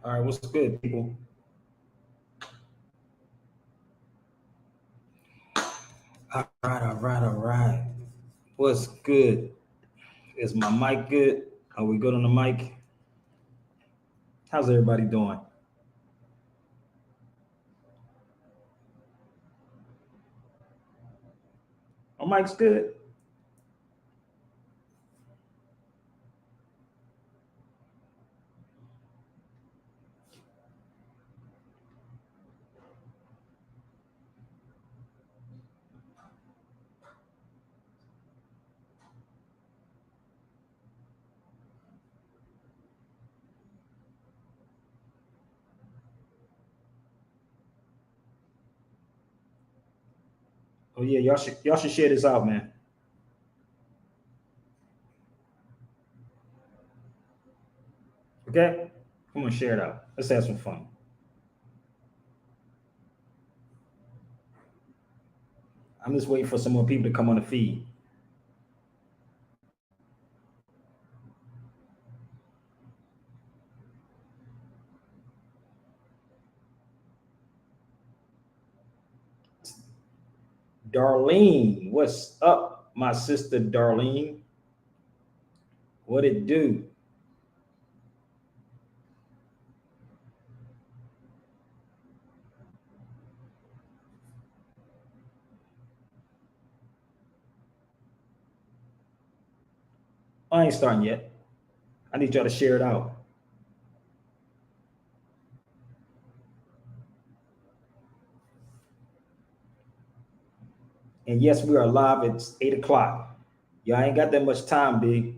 All right, what's good, people? All right. What's good? Is my mic good? Are we good on the mic? How's everybody doing? My mic's good. Oh yeah, y'all should share this out, man. Okay, come on, share it out. Let's have some fun. I'm just waiting for some more people to come on the feed. Darlene, what's up, my sister Darlene? What it do? I ain't starting yet. I need y'all to share it out. And yes, we are live. It's 8 o'clock. Y'all ain't got that much time, big.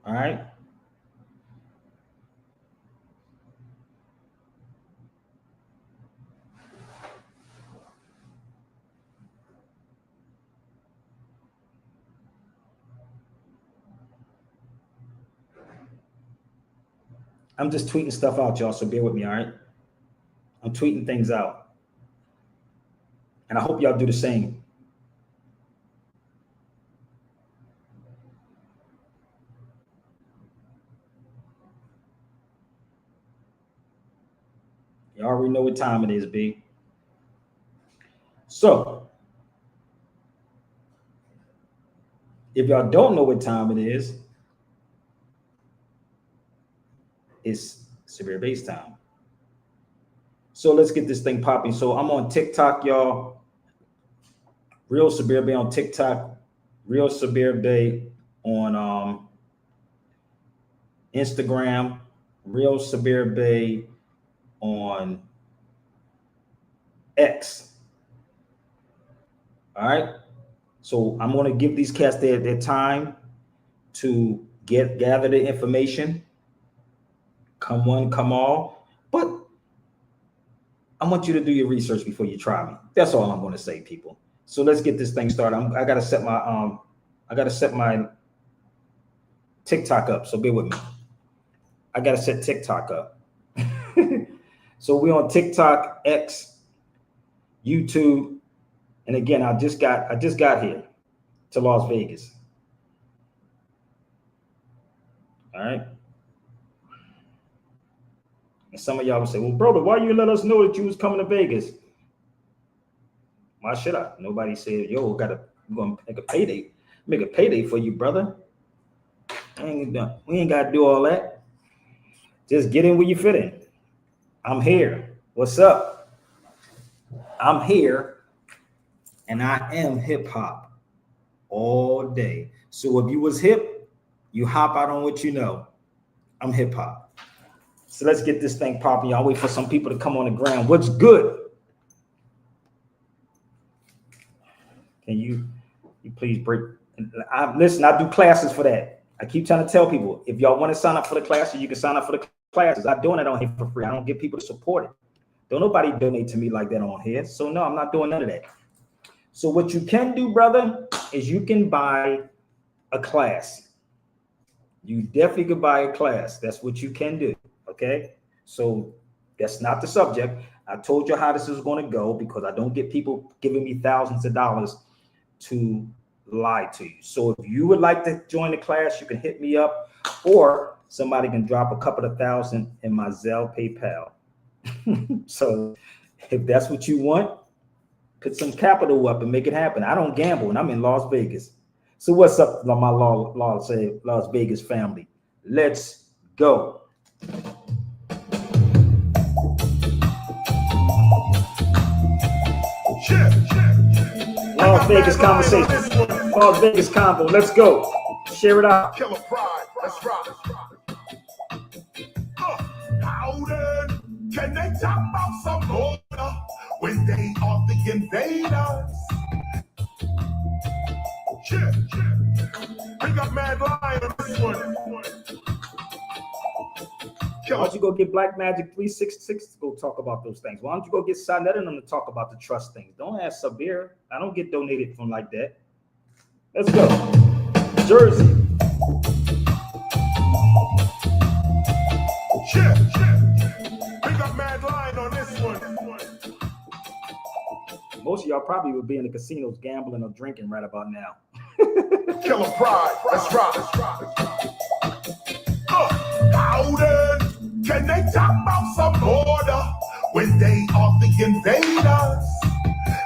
All right. I'm just tweeting stuff out, y'all. So bear with me. All right. I'm tweeting things out, and I hope y'all do the same. You already know what time it is, B. So if y'all don't know what time it is, it's severe base time. So let's get this thing popping. So I'm on TikTok, y'all. Real Severe Bay on TikTok. Real Severe Bay on Instagram. Real Severe Bay on X. All right. So I'm going to give these cats their time to gather the information. Come one, come all. But I want you to do your research before you try me. That's all I'm going to say, people. So let's get this thing started. I got to set my TikTok up. So bear with me. I got to set TikTok up. So we're on TikTok, X, YouTube, and again, I just got here to Las Vegas. All right. And some of y'all will say, "Well, brother, why you let us know that you was coming to Vegas?" Why should I? Nobody said, "Yo, we're gonna make a payday for you, brother." We ain't got to do all that. Just get in where you fit in. I'm here. What's up? I'm here, and I am hip hop all day. So if you was hip, you hop out on what you know. I'm hip hop. So let's get this thing popping. Y'all wait for some people to come on the ground. What's good? Can you please break? Listen, I do classes for that. I keep trying to tell people, if y'all want to sign up for the classes, you can sign up for the classes. I'm doing it on here for free. I don't get people to support it. Don't nobody donate to me like that on here. So no, I'm not doing none of that. So what you can do, brother, is you can buy a class. You definitely could buy a class. That's what you can do. Okay. So that's not the subject. I told you how this is going to go because I don't get people giving me thousands of dollars to lie to you. So if you would like to join the class, you can hit me up. or somebody can drop a couple of thousand in my Zelle PayPal. So if that's what you want, put some capital up and make it happen. I don't gamble, and I'm in Las Vegas. So what's up, my Las Vegas family? Let's go. Las Vegas conversation. Las Vegas convo. Let's go. Share it out. Killer pride. That's right. How then can they talk about some border when they are the invaders? We got Mad Lion on this one. Why don't you go get Black Magic 366 to go talk about those things? Why don't you go get Sonetta and them to talk about the trust things? Don't ask Sabir. I don't get donated from like that. Let's go. Jersey. We got Mad Lion on this one. Most of y'all probably would be in the casinos gambling or drinking right about now. Killer pride. That's right. How then can they talk about some border when they are the invaders?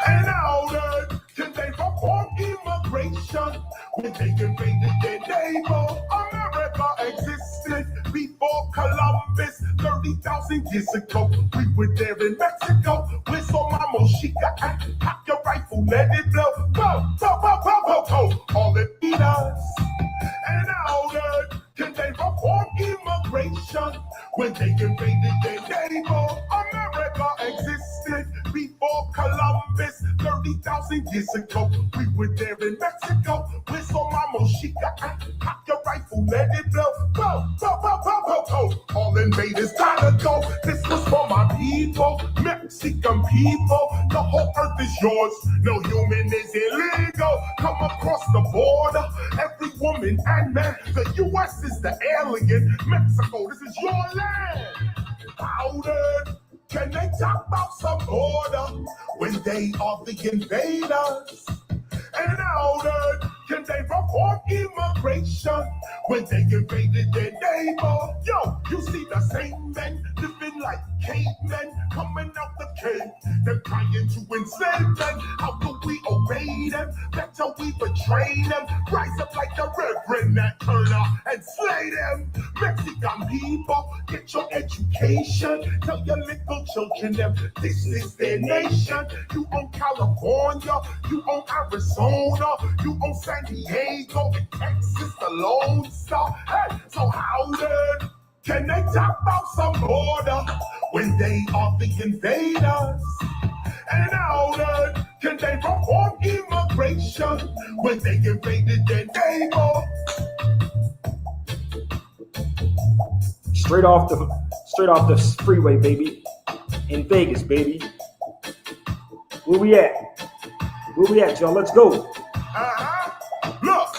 And how then can they perform immigration when they invaded their neighbor? America existed before Columbus 30,000 years ago. We were there in Mexico with some Chica and pop your rifle, let it blow. Go, go, go, go, go, go. All it need us. And how then can they perform immigration when they invaded their neighbor? America existed before Columbus 30,000 years ago. We were there in Mexico with some Chica and pop your rifle, let it blow. Go, go, go, go, go, go. All invaders gotta go. This was for my people, Mexican people. The whole earth is yours. No human is illegal. Come across the border, every woman and man. The U.S. is the alien. Mexico, this is your land. How then can they talk about some border when they are the invaders? And how then can they perform immigration when they invaded their neighbor? Yo, you see the same men living like cavemen coming out the cave. They're trying to enslave them. How do we obey them? Better we betray them. Rise up like the Reverend Nat Turner and slay them. Mexican people, get your education. Tell your little children them this is their nation. You own California, you own Arizona, you own San Diego, and Texas, the Lone Star. Hey, so how then can they talk about some border when they are the invaders? And how then can they perform immigration when they invaded their neighbor? Straight off the freeway, baby. In Vegas, baby. Where we at? Where we at, y'all? Let's go. Look,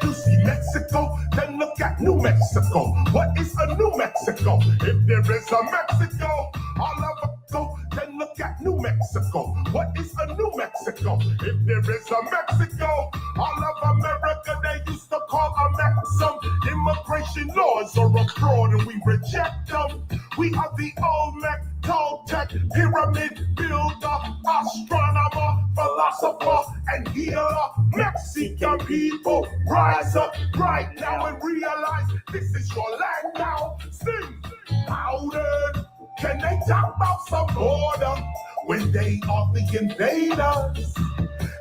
you see Mexico, then look at New Mexico. What is a New Mexico? If there is a Mexico, all of us go. Then look at New Mexico. What is a New Mexico? If there is a Mexico, all of America they used to call a maxim. Immigration laws are a fraud and we reject them. We are the Olmec, Toltec, pyramid builder, astronomer, philosopher, and healer. Mexican people, rise up right now and realize this is your land now. Sing louder. Can they talk about some border when they are the invaders?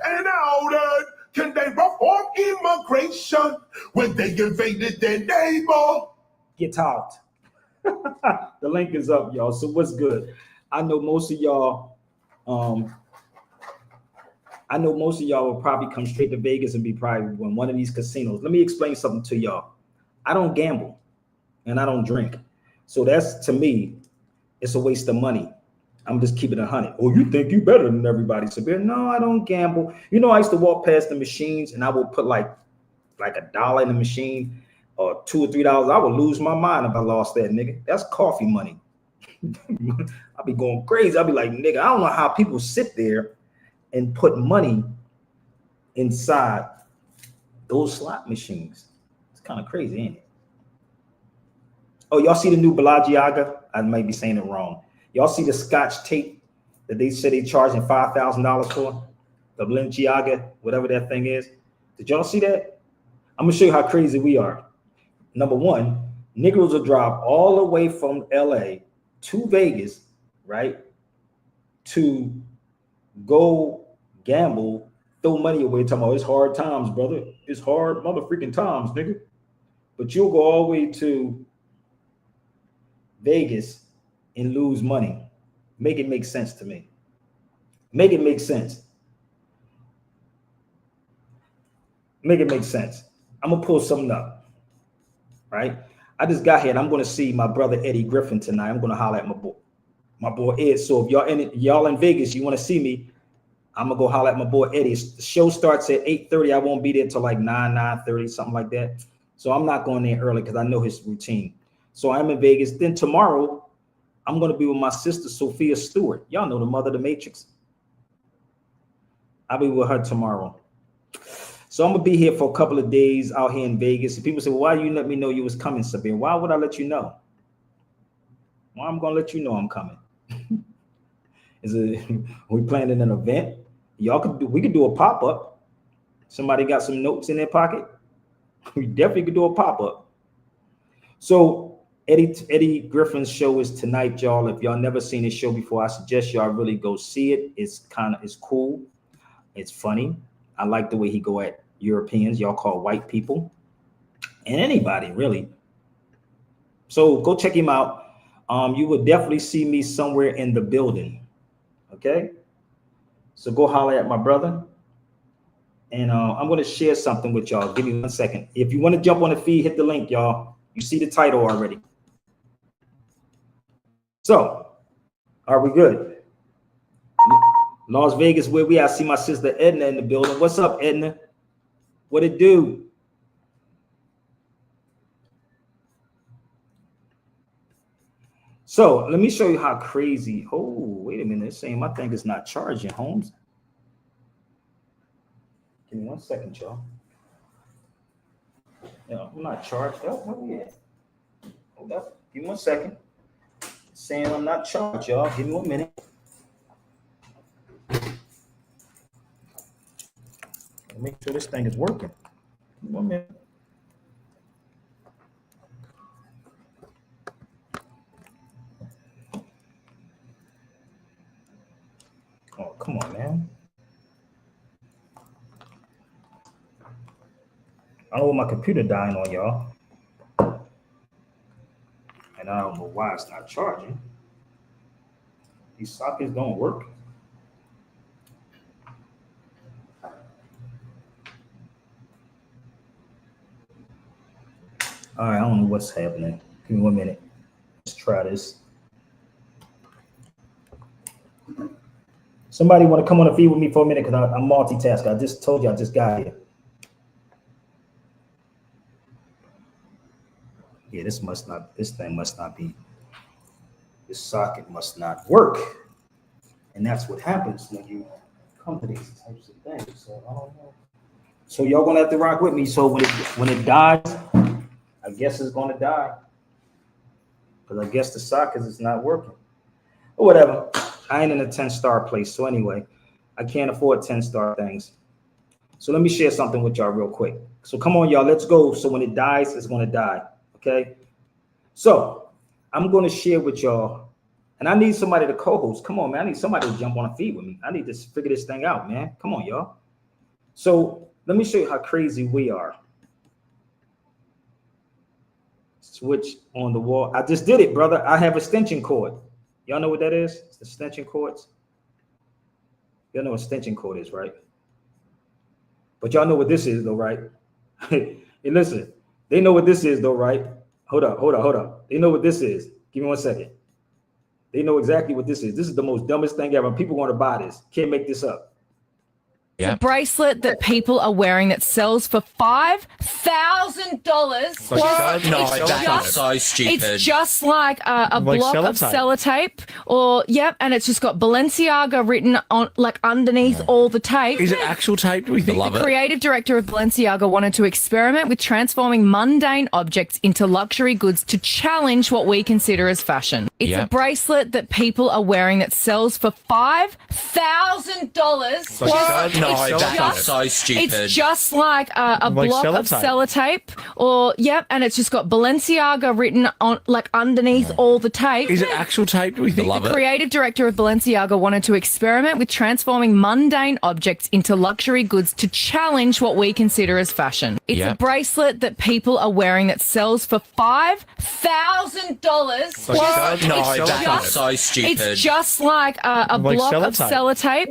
And how then can they perform immigration when they invaded their neighbor? Get out. The link is up, y'all. So what's good? I know most of y'all will probably come straight to Vegas and be probably in one of these casinos. Let me explain something to y'all. I don't gamble and I don't drink. So that's, to me, it's a waste of money. I'm just keeping it 100. Oh, you think you better than everybody, Sabir? No, I don't gamble. You know, I used to walk past the machines and I would put like $1 in the machine or $2 or $3. I would lose my mind if I lost that, nigga. That's coffee money. I'll be going crazy. I'll be like, nigga, I don't know how people sit there and put money inside those slot machines. It's kind of crazy, ain't it? Oh, y'all see the new Balenciaga? I might be saying it wrong. Y'all see the Scotch tape that they said they charging $5,000 for? The Balenciaga, whatever that thing is. Did y'all see that? I'm gonna show you how crazy we are. Number one, niggas will drive all the way from LA to Vegas, right? To go gamble, throw money away, talking about it's hard times, brother. It's hard motherfucking times, nigga. But you'll go all the way to Vegas and lose money. Make it make sense to me. Make it make sense. Make it make sense. I'm gonna pull something up, right? I just got here and I'm gonna see my brother Eddie Griffin tonight. I'm gonna holler at my boy Ed. So if y'all in Vegas, you want to see me, I'm gonna go holler at my boy Eddie. The show starts at 8:30. I won't be there till like 9:30, something like that. So I'm not going there early because I know his routine. So I'm in Vegas. Then tomorrow, I'm gonna be with my sister Sophia Stewart. Y'all know the mother of the Matrix. I'll be with her tomorrow. So I'm gonna be here for a couple of days out here in Vegas. And people say, well, why you let me know you was coming, Sabir? Why would I let you know? Well, I'm gonna let you know I'm coming. We planning an event. We could do a pop-up. Somebody got some notes in their pocket. We definitely could do a pop-up. So Eddie Griffin's show is tonight, y'all. If y'all never seen his show before, I suggest y'all really go see it. It's cool. It's funny. I like the way he go at Europeans, y'all call white people, and anybody really. So go check him out. You will definitely see me somewhere in the building. Okay. So go holler at my brother. And I'm going to share something with y'all. Give me 1 second. If you want to jump on the feed, hit the link, y'all. You see the title already. So, are we good? Las Vegas, where we at? I see my sister Edna in the building. What's up, Edna? What it do? So let me show you how crazy. Oh, wait a minute. It's saying my thing is not charging, Holmes. Give me 1 second, y'all. Yeah, I'm not charged. Oh, where we at? Hold up. Give me 1 second. It's saying I'm not charged, y'all. Give me 1 minute. Make sure this thing is working. 1 minute. Oh, come on, man. I don't want my computer dying on y'all. And I don't know why it's not charging. These sockets don't work. All right, I don't know what's happening. Give me 1 minute. Let's try this. Somebody want to come on the feed with me for a minute because I'm multitasking. I just told you I just got here. Yeah, this thing must not be. This socket must not work. And that's what happens when you come to these types of things. So I don't know. So y'all gonna have to rock with me. So when it dies, I guess it's gonna die. Because I guess the socket is not working. Or whatever. I ain't in a 10-star place. So anyway, I can't afford 10-star things. So let me share something with y'all real quick. So come on, y'all, let's go. So when it dies, it's gonna die. Okay. So I'm gonna share with y'all, and I need somebody to co-host. Come on, man. I need somebody to jump on a feed with me. I need to figure this thing out, man. Come on, y'all. So let me show you how crazy we are. Switch on the wall. I just did it, brother. I have extension cord. Y'all know what that is? It's the extension cords. Y'all know what extension cord is, right? But y'all know what this is, though, right? Hey, listen. They know what this is, though, right? Hold up. They know what this is. Give me 1 second. They know exactly what this is. This is the most dumbest thing ever. People want to buy this. Can't make this up. a bracelet that people are wearing that sells for $5,000. No, that's so stupid. It's just like a block of sellotape, and it's just got Balenciaga written on, like, underneath all the tape. Is it actual tape? Do we think? The creative director of Balenciaga wanted to experiment with transforming mundane objects into luxury goods to challenge what we consider as fashion. It's a bracelet that people are wearing that sells for $5,000. No, that's so stupid. It's just like a block of sellotape, and it's just got Balenciaga written on, like, underneath all the tape. Is it actual tape? Do we think? The creative director of Balenciaga wanted to experiment with transforming mundane objects into luxury goods to challenge what we consider as fashion. It's a bracelet that people are wearing that sells for $5,000. No, that's so stupid. It's just like a block of sellotape,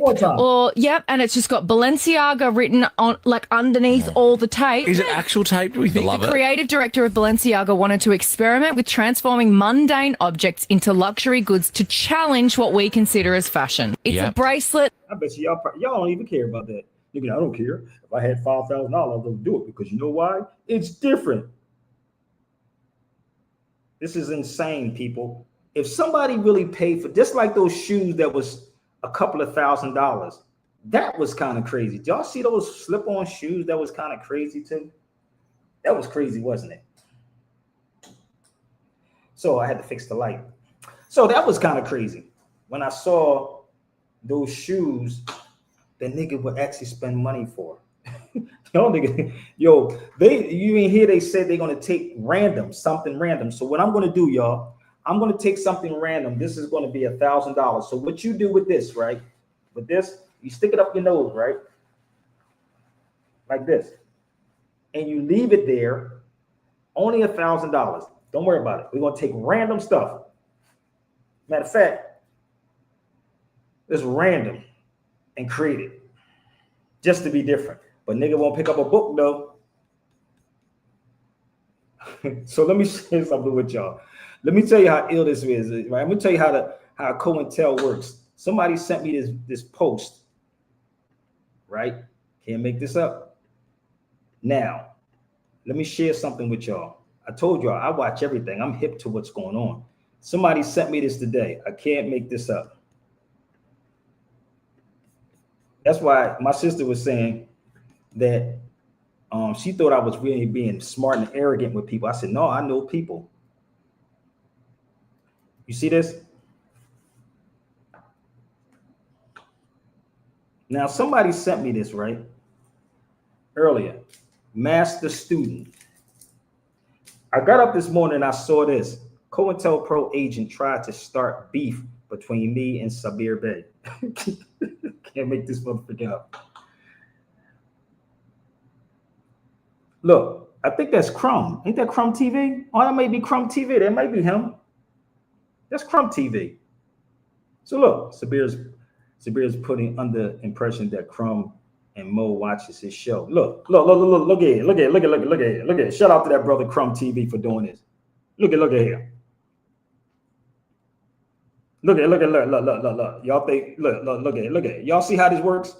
and it's just got Balenciaga written on, like, underneath all the tape. Is it actual tape? Do we think? The creative director of Balenciaga wanted to experiment with transforming mundane objects into luxury goods to challenge what we consider as fashion. It's a bracelet. I bet y'all don't even care about that. Nigga, I don't care. If I had $5,000, I would do it, because you know why? It's different. This is insane, people. If somebody really paid for, just like those shoes that was a couple of $1,000s, that was kind of crazy. Did y'all see those slip-on shoes? That was kind of crazy too. That was crazy, wasn't it? So I had to fix the light. So that was kind of crazy. When I saw those shoes, the nigga would actually spend money for. You ain't hear they said they're gonna take something random. So what I'm gonna do, y'all, I'm gonna take something random. This is gonna be $1,000. So what you do with this, right? With this, you stick it up your nose, right? Like this. And you leave it there, only $1,000. Don't worry about it. We're gonna take random stuff. Matter of fact, it's random and create it just to be different. But nigga won't pick up a book though. So let me share something with y'all. Let me tell you how ill this is. Right? I'm gonna tell you how COINTEL works. Somebody sent me this post. Right? Can't make this up. Now, let me share something with y'all. I told y'all I watch everything. I'm hip to what's going on. Somebody sent me this today. I can't make this up. That's why my sister was saying that she thought I was really being smart and arrogant with people. I said, no, I know people. You see this? Now, somebody sent me this, right? Earlier. Master student. I got up this morning and I saw this. COINTELPRO agent tried to start beef between me and Sabir Bey. Can't make this motherfucker up. Look, I think that's Crumb. Ain't that Crumb TV? Oh, that might be Crumb TV. That might be him. That's Crumb TV. So look, Sabir's putting under impression that Crumb and Mo watches his show. Look at it. Shout out to that brother Crumb TV for doing this. Look at here. Look. Y'all think, look at it. Y'all see how this works?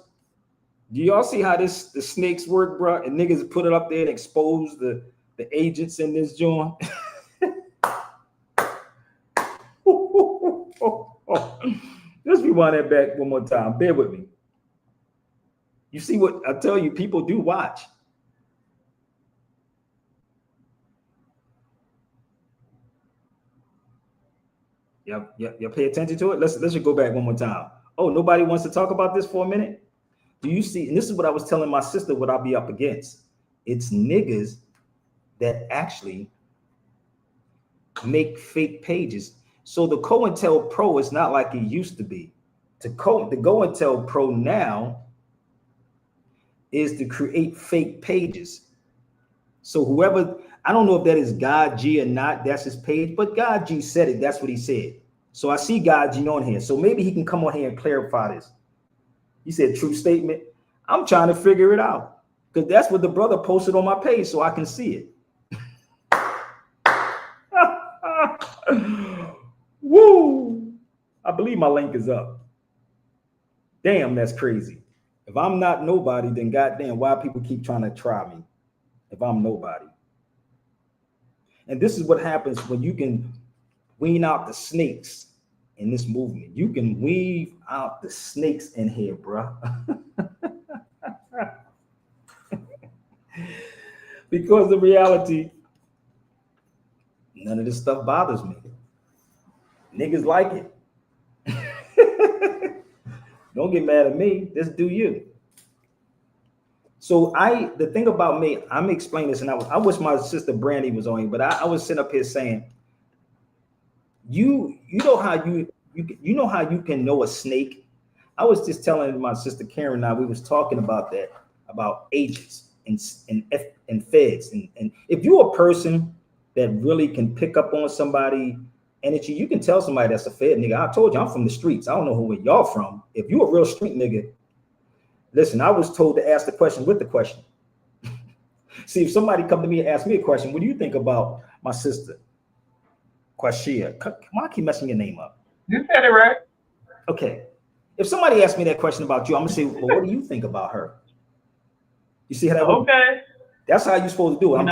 Do y'all see how the snakes work, bro? And niggas put it up there and expose the agents in this joint. Let's rewind that back one more time. Bear with me. You see what I tell you, people do watch. You pay attention to it. Let's just go back one more time. Oh, nobody wants to talk about this for a minute? Do you see? And this is what I was telling my sister what I'll be up against. It's niggas that actually make fake pages. So the COINTELPRO is not like it used to be. The COINTELPRO now is to create fake pages. So whoever, I don't know if that is God G or not, that's his page, but God G said it, that's what he said. So I see God G on here. So maybe he can come on here and clarify this. He said true statement. I'm trying to figure it out because that's what the brother posted on my page so I can see it. Woo! I believe my link is up. Damn, that's crazy. If I'm not nobody, then goddamn, why people keep trying to try me? If I'm nobody. And this is what happens when you can wean out the snakes in this movement. You can weave out the snakes in here, bruh. Because the reality, none of this stuff bothers me. Niggas like it. Don't get mad at me. Just do you. So the thing about me, I'm explaining this, and I wish my sister Brandy was on here, but I was sitting up here saying, you know how you know how you can know a snake. I was just telling my sister Karen and we was talking about that, about agents and feds, and if you're a person that really can pick up on somebody energy, you can tell somebody that's a fed nigga. I told you I'm from the streets. I don't know where y'all from. If you a real street nigga, listen, I was told to ask the question with the question. See, if somebody come to me and ask me a question, what do you think about my sister, Quashia? Come on, I keep messing your name up. You said it right. Okay. If somebody asks me that question about you, I'm gonna say, well, what do you think about her? You see how that works? Okay. That's how you're supposed to do it.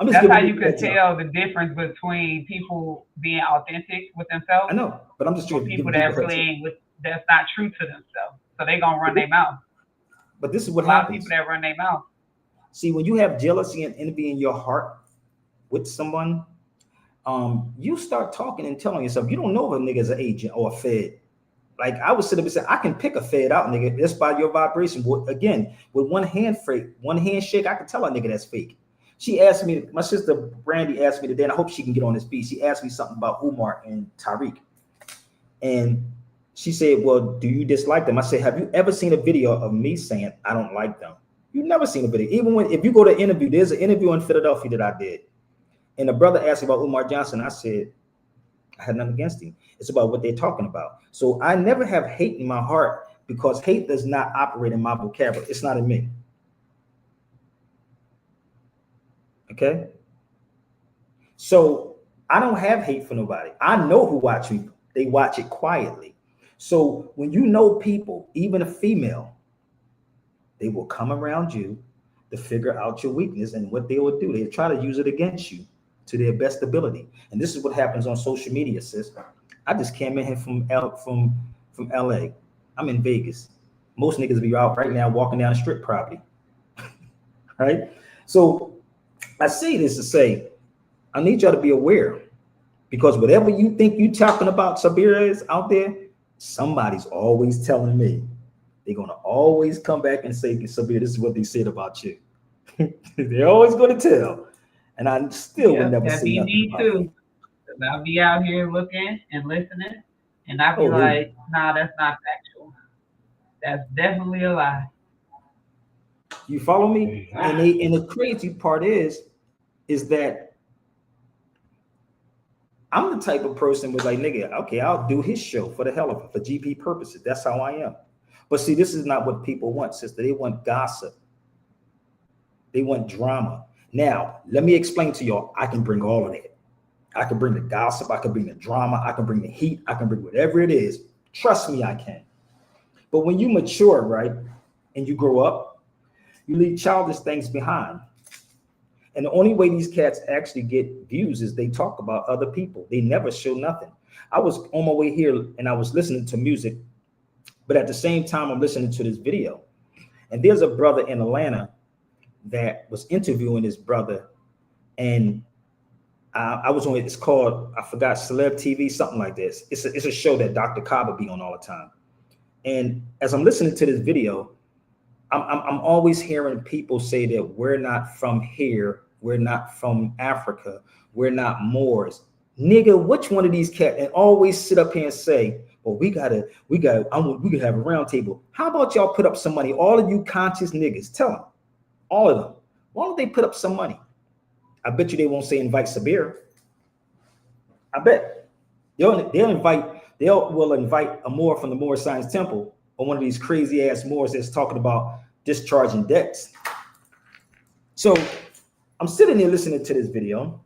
That's how you can tell the difference between people being authentic with themselves. I know, but I'm just trying to people that really that's not true to themselves. So they're gonna run their mouth. But this is what happens. A lot of happens. people that run their mouth. See, when you have jealousy and envy in your heart with someone, you start talking and telling yourself, you don't know if a nigga is an agent or a fed. Like I was sitting up and saying, I can pick a fed out, nigga, just by your vibration. Again, with one handshake, I can tell a nigga that's fake. She asked me, my sister Brandy asked me today, and I hope she can get on this beat. She asked me something about Umar and Tariq. And she said, well, do you dislike them? I said, have you ever seen a video of me saying I don't like them? You've never seen a video. Even if you go to an interview, there's an interview in Philadelphia that I did. And the brother asked me about Umar Johnson. I said, I had nothing against him. It's about what they're talking about. So I never have hate in my heart because hate does not operate in my vocabulary. It's not in me. Okay? So I don't have hate for nobody. I know who watch me. They watch it quietly. So when you know people, even a female, they will come around you to figure out your weakness, and what they will do, they try to use it against you to their best ability. And this is what happens on social media, sis. I just came in here from LA. I'm in Vegas. Most niggas be out right now walking down the strip probably. Right? So I say this to say, I need y'all to be aware, because whatever you think you talking about Sabira is out there, somebody's always telling me. They're gonna always come back and say, Sabir, this is what they said about you. They're always gonna tell. And I still would never see nothing. Me too. I'll be out here looking and listening, and I'll be like, nah, that's not factual. That's definitely a lie. You follow me? And the crazy part is that I'm the type of person who's like, nigga, okay, I'll do his show for the hell of it, for GP purposes. That's how I am. But see, this is not what people want, sister. They want gossip. They want drama. Now, let me explain to y'all, I can bring all of that. I can bring the gossip, I can bring the drama, I can bring the heat, I can bring whatever it is. Trust me, I can. But when you mature, right, and you grow up, you leave childish things behind. And the only way these cats actually get views is they talk about other people. They never show nothing. I was on my way here and I was listening to music, but at the same time, I'm listening to this video. And there's a brother in Atlanta that was interviewing his brother. And I was on, it's called, I forgot, Celeb TV, something like this. It's a show that Dr. Kaba be on all the time. And as I'm listening to this video, I'm always hearing people say that we're not from here. We're not from Africa. We're not Moors. Nigga, which one of these cats? And always sit up here and say, well, we could have a round table. How about y'all put up some money? All of you conscious niggas, tell them, all of them. Why don't they put up some money? I bet you they won't say invite Sabir. I bet they'll invite a Moor from the Moor Science Temple, or one of these crazy ass Moors that's talking about discharging debts. So I'm sitting there listening to this video.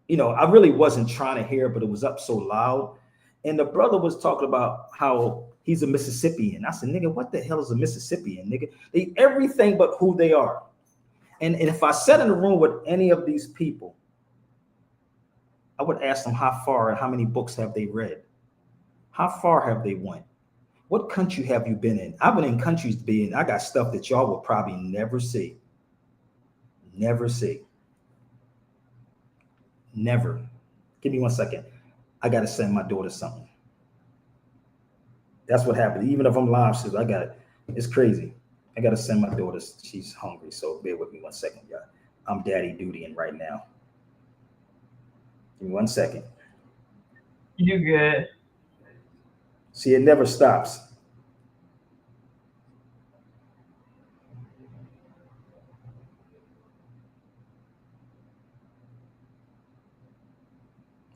You know, I really wasn't trying to hear, but it was up so loud. And the brother was talking about how He's a Mississippian. I said, nigga, what the hell is a Mississippian, nigga? They everything but who they are. And if I sat in a room with any of these people, I would ask them how far and how many books have they read? How far have they went? What country have you been in? I've been in countries I got stuff that y'all will probably never see. Never see. Never. Give me 1 second. I got to send my daughter something. That's what happened. Even if I'm live, it's crazy. I got to send my daughter. She's hungry. So bear with me 1 second, y'all. I'm daddy dutying right now. Give me 1 second. You good. See, it never stops.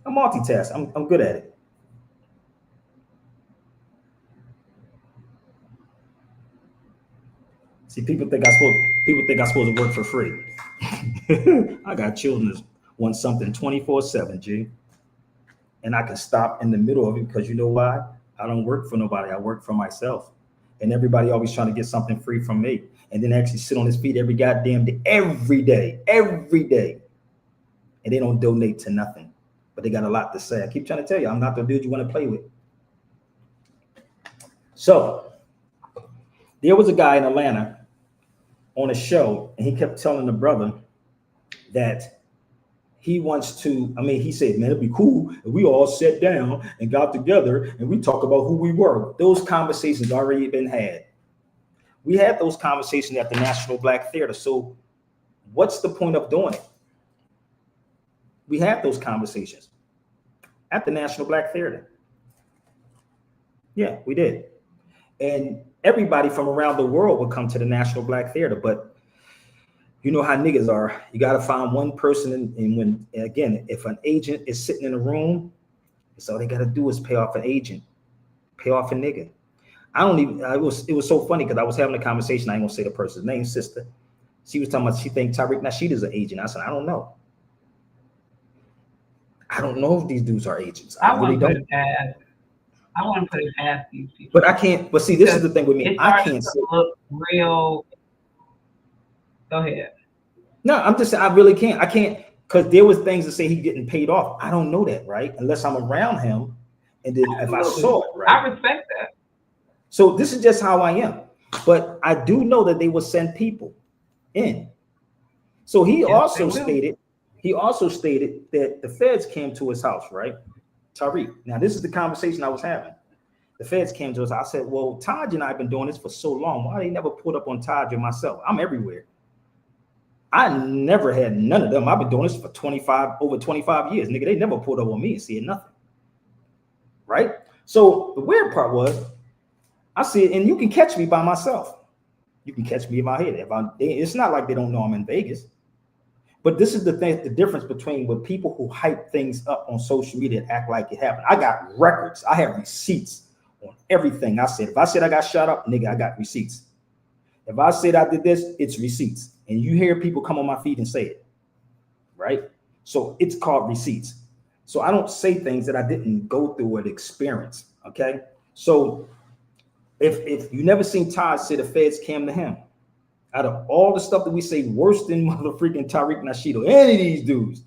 I multitask. I'm good at it. See, people think I'm supposed to work for free. I got children that want something 24/7, G. And I can stop in the middle of it because you know why? I don't work for nobody. I work for myself. And everybody always trying to get something free from me. And then actually sit on his feet every goddamn day, every day. And they don't donate to nothing. But they got a lot to say. I keep trying to tell you, I'm not the dude you want to play with. So there was a guy in Atlanta on a show, and he kept telling the brother that he wants to, he said, man, it'd be cool if we all sat down and got together and we talk about who we were. Those conversations already been had. We had those conversations at the National Black Theater. So what's the point of doing it? We had those conversations at the National Black Theater. Yeah, we did. And everybody from around the world would come to the National Black Theater, but you know how niggas are. You got to find one person. And when, again, if an agent is sitting in a room, it's all they got to do is pay off an agent, pay off a nigga. It was so funny because I was having a conversation. I ain't gonna say the person's name, sister. She was talking about she thinks Tariq Nasheed is an agent. I said, I don't know. I don't know if these dudes are agents. I really don't. I want to put it past these people. But I can't. But see, this is the thing with me. I can't say. Look real. Go ahead. No, I'm just saying I really can't. I can't, because there was things that say he getting paid off. I don't know that, right? Unless I'm around him, and then if I saw it, right? I respect that. So this is just how I am. But I do know that they will send people in. So he also stated that the feds came to his house, right? Tariq. Now this is the conversation I was having. The feds came to us. I said, well, Taj and I have been doing this for so long. Why they never pulled up on Taj or myself? I'm everywhere. I never had none of them. I've been doing this for over 25 years. Nigga, they never pulled up on me and said nothing. Right? So the weird part was, I see it, and you can catch me by myself. You can catch me in my head. It's not like they don't know I'm in Vegas. But this is the thing, the difference between with people who hype things up on social media and act like it happened. I got records. I have receipts on everything I said. If I said I got shot up, nigga, I got receipts. If I said I did this, it's receipts. And you hear people come on my feed and say it, right? So it's called receipts. So I don't say things that I didn't go through or experience, okay? So if you never seen Todd say the feds came to him, out of all the stuff that we say worse than motherfucking Tariq Nasheed or any of these dudes,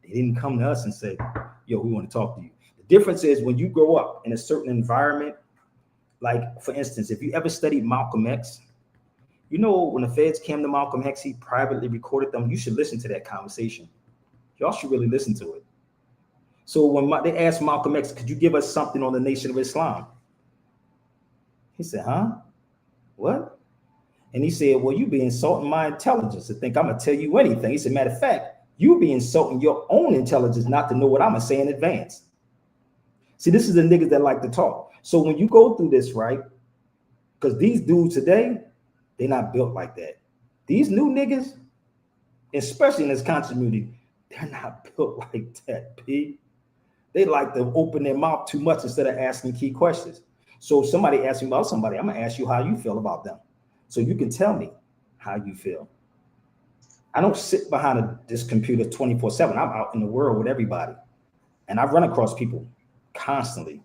they didn't come to us and say, yo, we want to talk to you. The difference is when you grow up in a certain environment, like for instance, if you ever studied Malcolm X, you know, when the feds came to Malcolm X, he privately recorded them. You should listen to that conversation. Y'all should really listen to it. So when they asked Malcolm X, could you give us something on the Nation of Islam? He said, huh? What? And he said, well, you be insulting my intelligence to think I'm going to tell you anything. He said, matter of fact, you be insulting your own intelligence not to know what I'm going to say in advance. See, this is the niggas that like to talk. So when you go through this, right, because these dudes today, they're not built like that. These new niggas, especially in this content community, they're not built like that, P. They like to open their mouth too much instead of asking key questions. So if somebody asks me about somebody, I'm going to ask you how you feel about them. So you can tell me how you feel. I don't sit behind this computer 24/7. I'm out in the world with everybody. And I run across people constantly.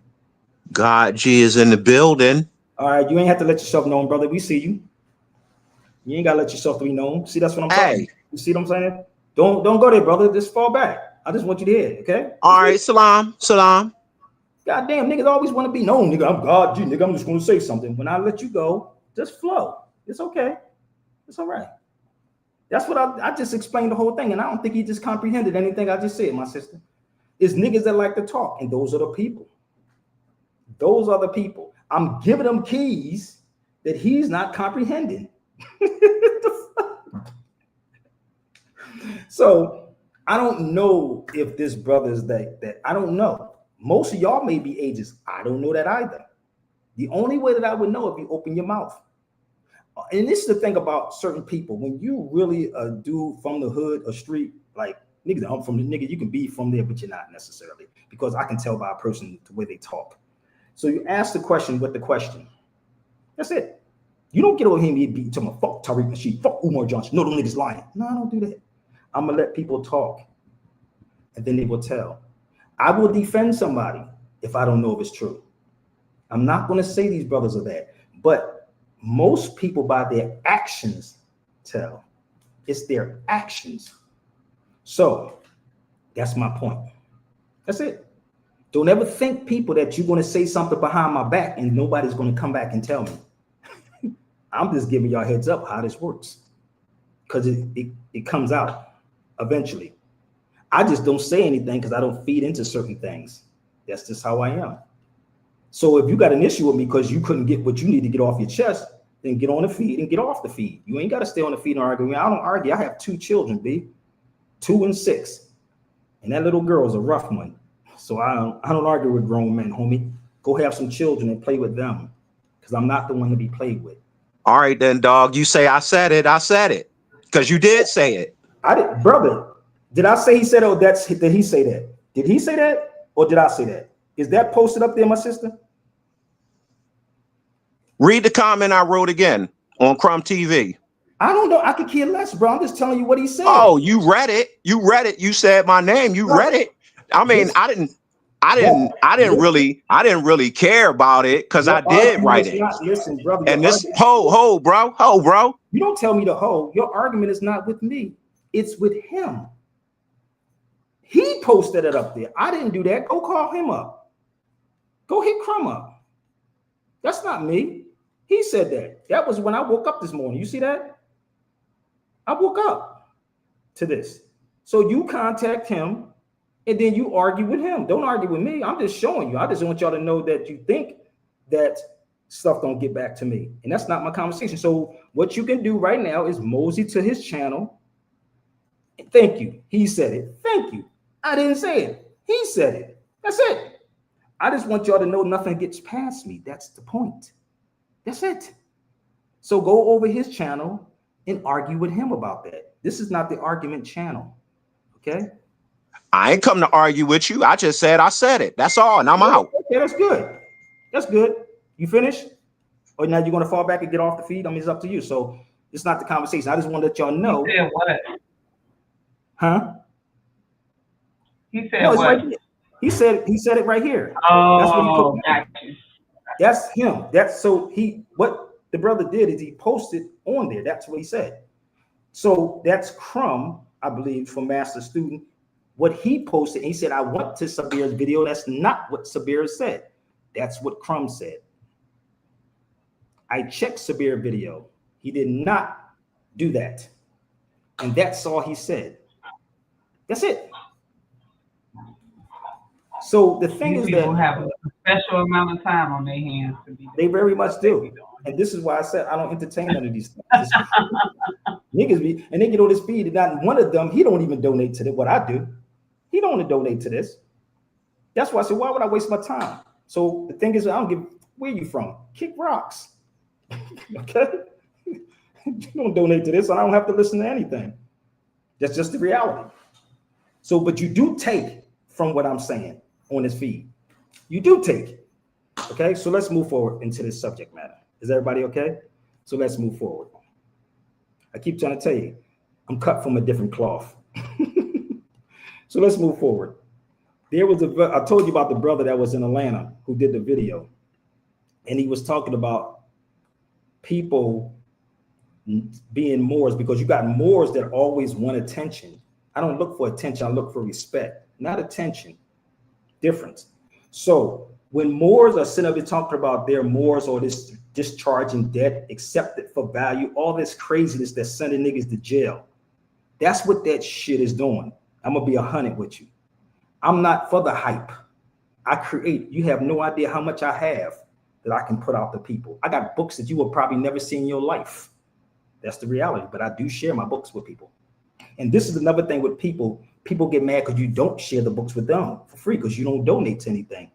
God G is in the building. All right, you ain't have to let yourself know, brother. We see you. You ain't gotta let yourself be known. See, that's what I'm talking about. You see what I'm saying? Don't go there, brother. Just fall back. I just want you to hear it, okay? All right, salam. Goddamn, niggas always want to be known, nigga. I'm God G, nigga. I'm just gonna say something. When I let you go, just flow. It's okay. It's all right. That's what I just explained the whole thing, and I don't think he just comprehended anything I just said, my sister. It's niggas that like to talk, and those are the people. Those are the people. I'm giving them keys that he's not comprehending. So I don't know if this brother's that I don't know. Most of y'all may be ages. I don't know that either. The only way that I would know if you open your mouth. And this is the thing about certain people. When you really a dude from the hood, a street, like niggas, I'm from the nigga, you can be from there, but you're not necessarily, because I can tell by a person the way they talk. So you ask the question with the question. That's it. You don't get over here and be talking about fuck Tariq Nasheed, fuck Umar Johnson. No, them niggas lying. No, I don't do that. I'm gonna let people talk, and then they will tell. I will defend somebody if I don't know if it's true. I'm not gonna say these brothers are that, but most people by their actions tell. It's their actions. So that's my point. That's it. Don't ever think, people, that you're gonna say something behind my back and nobody's gonna come back and tell me. I'm just giving y'all heads up how this works, because it comes out eventually. I just don't say anything because I don't feed into certain things. That's just how I am. So if you got an issue with me because you couldn't get what you need to get off your chest, then get on the feed and get off the feed. You ain't got to stay on the feed and argue. I don't argue. I have 2 children, B, 2 and 6. And that little girl's a rough one. So I don't argue with grown men, homie. Go have some children and play with them, because I'm not the one to be played with. All right, then, dog. You say I said it. Because you did say it. I did, brother. Did I say he said, oh, did he say that? Did he say that? Or did I say that? Is that posted up there, my sister? Read the comment I wrote again on Crumb TV. I don't know. I could care less, bro. I'm just telling you what he said. Oh, you read it. You said my name. You read it. I mean, I didn't really care about it, because I did write it. Listen, brother. And this ho, bro. You don't tell me to ho. Your argument is not with me. It's with him. He posted it up there. I didn't do that. Go call him up. Go hit Crumb up. That's not me. He said that. That was when I woke up this morning. You see that? I woke up to this. So you contact him, and then you argue with him. Don't argue with me. I'm just showing you. I just want y'all to know that you think that stuff don't get back to me. And that's not my conversation. So what you can do right now is mosey to his channel. Thank you. He said it. Thank you. I didn't say it. He said it. That's it. I just want y'all to know nothing gets past me. That's the point. That's it. So go over his channel and argue with him about that. This is not the argument channel. Okay? I ain't come to argue with you. I just said I said it. That's all. And I'm out. Okay, that's good. That's good. You finished? Or now you're going to fall back and get off the feed? I mean, it's up to you. So it's not the conversation. I just want to let y'all know. He said what? Huh? He said what? Right, he said it right here. Oh, that's what he put. got you. That's him. That's so what the brother did is he posted on there. That's what he said. So that's Crumb, I believe, from Master Student. What he posted, he said, I went to Sabir's video. That's not what Sabir said. That's what Crumb said. I checked Sabir's video. He did not do that. And that's all he said. That's it. So the thing is that people have a special amount of time on their hands to be. They very much do. And this is why I said I don't entertain none of these things. Niggas be, and they get on this feed, and not one of them, he don't even donate to what I do. He don't want to donate to this. That's why I said, why would I waste my time? So the thing is, I don't give, where you from? Kick rocks. Okay? You don't donate to this, and I don't have to listen to anything. That's just the reality. So, but you do take from what I'm saying on this feed. You do take it. Okay, so let's move forward into this subject matter. Is everybody okay? So let's move forward. I keep trying to tell you, I'm cut from a different cloth. So let's move forward. There was I told you about the brother that was in Atlanta who did the video, and he was talking about people being Moors, because you got Moors that always want attention. I don't look for attention, I look for respect, not attention. Difference. So when Moors are sitting up here talking about their Moors or this discharging debt, accepted for value, all this craziness that's sending niggas to jail, that's what that shit is doing. I'm gonna be 100 with you. I'm not for the hype. I create. You have no idea how much I have that I can put out to people. I got books that you will probably never see in your life. That's the reality, but I do share my books with people. And this is another thing with people. People get mad because you don't share the books with them for free because you don't donate to anything.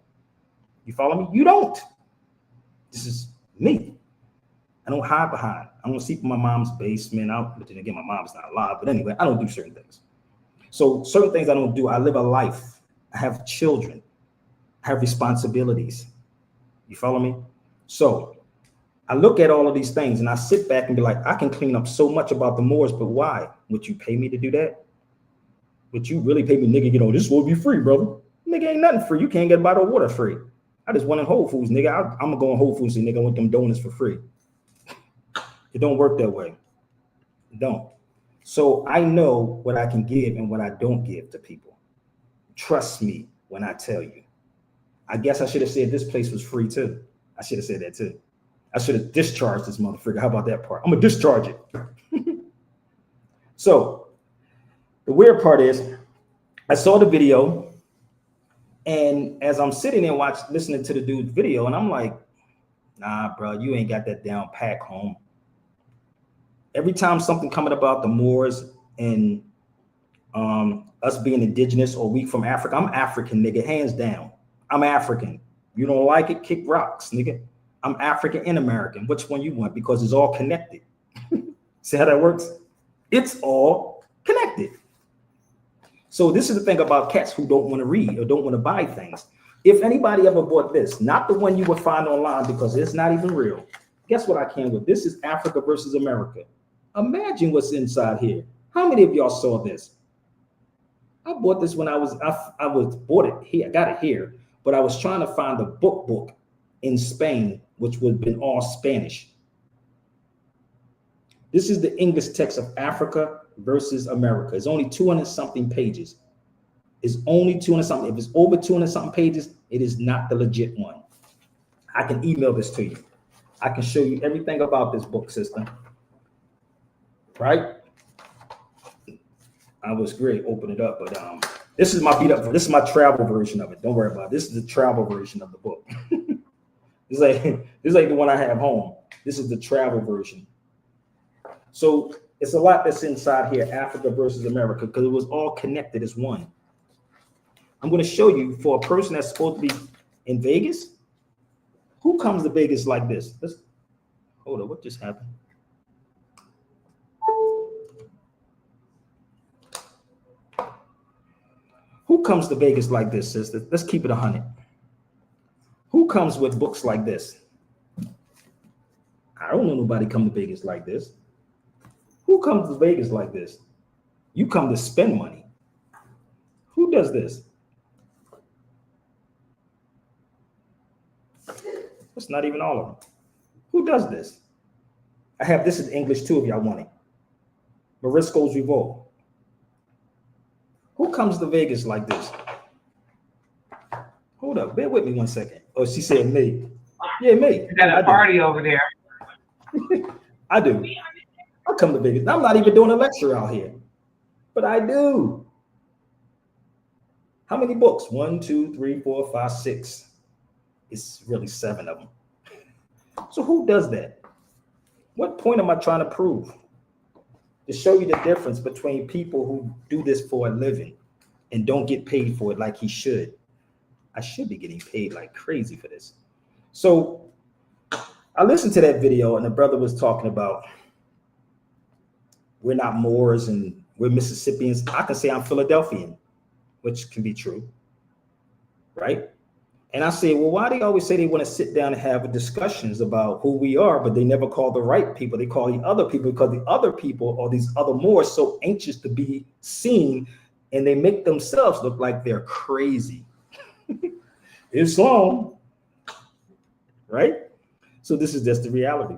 You follow me? You don't. This is me. I don't hide behind. I don't sleep in my mom's basement. But then again, my mom's not alive. But anyway, I don't do certain things. So certain things I don't do. I live a life. I have children. I have responsibilities. You follow me? So I look at all of these things and I sit back and be like, I can clean up so much about the Moors, but why? Would you pay me to do that? Would you really pay me, nigga, this will be free, brother? Nigga, ain't nothing free. You can't get a bottle of water free. I just went in Whole Foods, nigga. I'm gonna go in Whole Foods and nigga, I want them donuts for free. It don't work that way. It don't. So I know what I can give and what I don't give to people. Trust me when I tell you. I guess I should have said this place was free too. I should have said that too. I should have discharged this motherfucker. How about that part? I'm gonna discharge it. So the weird part is I saw the video, and as I'm sitting there listening to the dude's video, and I'm like, nah, bro, you ain't got that down pack, home. Every time something coming about the Moors and us being indigenous or we from Africa, I'm African, nigga, hands down. I'm African. You don't like it, kick rocks, nigga. I'm African and American. Which one you want? Because it's all connected. See how that works? It's all connected. So this is the thing about cats who don't want to read or don't want to buy things. If anybody ever bought this, not the one you would find online because it's not even real. Guess what I came with? This is Africa versus America. Imagine what's inside here. How many of y'all saw this? I bought this when I bought it here. I got it here, but I was trying to find a book in Spain, which would have been all Spanish. This is the English text of Africa versus America. It's only 200 something pages. It's only 200 something. If it's over 200 something pages, it is not the legit one. I can email this to you. I can show you everything about this book system. Right? I was great. Open it up, but this is my beat up. This is my travel version of it. Don't worry about it. This is the travel version of the book. This is like the one I have home. This is the travel version. So it's a lot that's inside here, Africa versus America, because it was all connected as one. I'm going to show you for a person that's supposed to be in Vegas. Who comes to Vegas like this? Hold on, what just happened? Who comes to Vegas like this, sister? Let's keep it 100. Who comes with books like this? I don't know nobody come to Vegas like this. Who comes to Vegas like this? You come to spend money. Who does this? It's not even all of them. Who does this? I have this in English too if y'all want it. Morisco's Revolt. Who comes to Vegas like this? Hold up, bear with me 1 second. Oh, she said me. Yeah, me. You got a party over there. I do. I come to Vegas. I'm not even doing a lecture out here, but I do. How many books? 1, 2, 3, 4, 5, 6. It's really 7 of them. So who does that? What point am I trying to prove? To show you the difference between people who do this for a living and don't get paid for it like he should. I should be getting paid like crazy for this. So I listened to that video and the brother was talking about we're not Moors and we're Mississippians. I can say I'm Philadelphian, which can be true, right? And I say, well, why do they always say they want to sit down and have discussions about who we are, but they never call the right people? They call the other people because the other people or these other Moors so anxious to be seen and they make themselves look like they're crazy. Islam, right? So this is just the reality.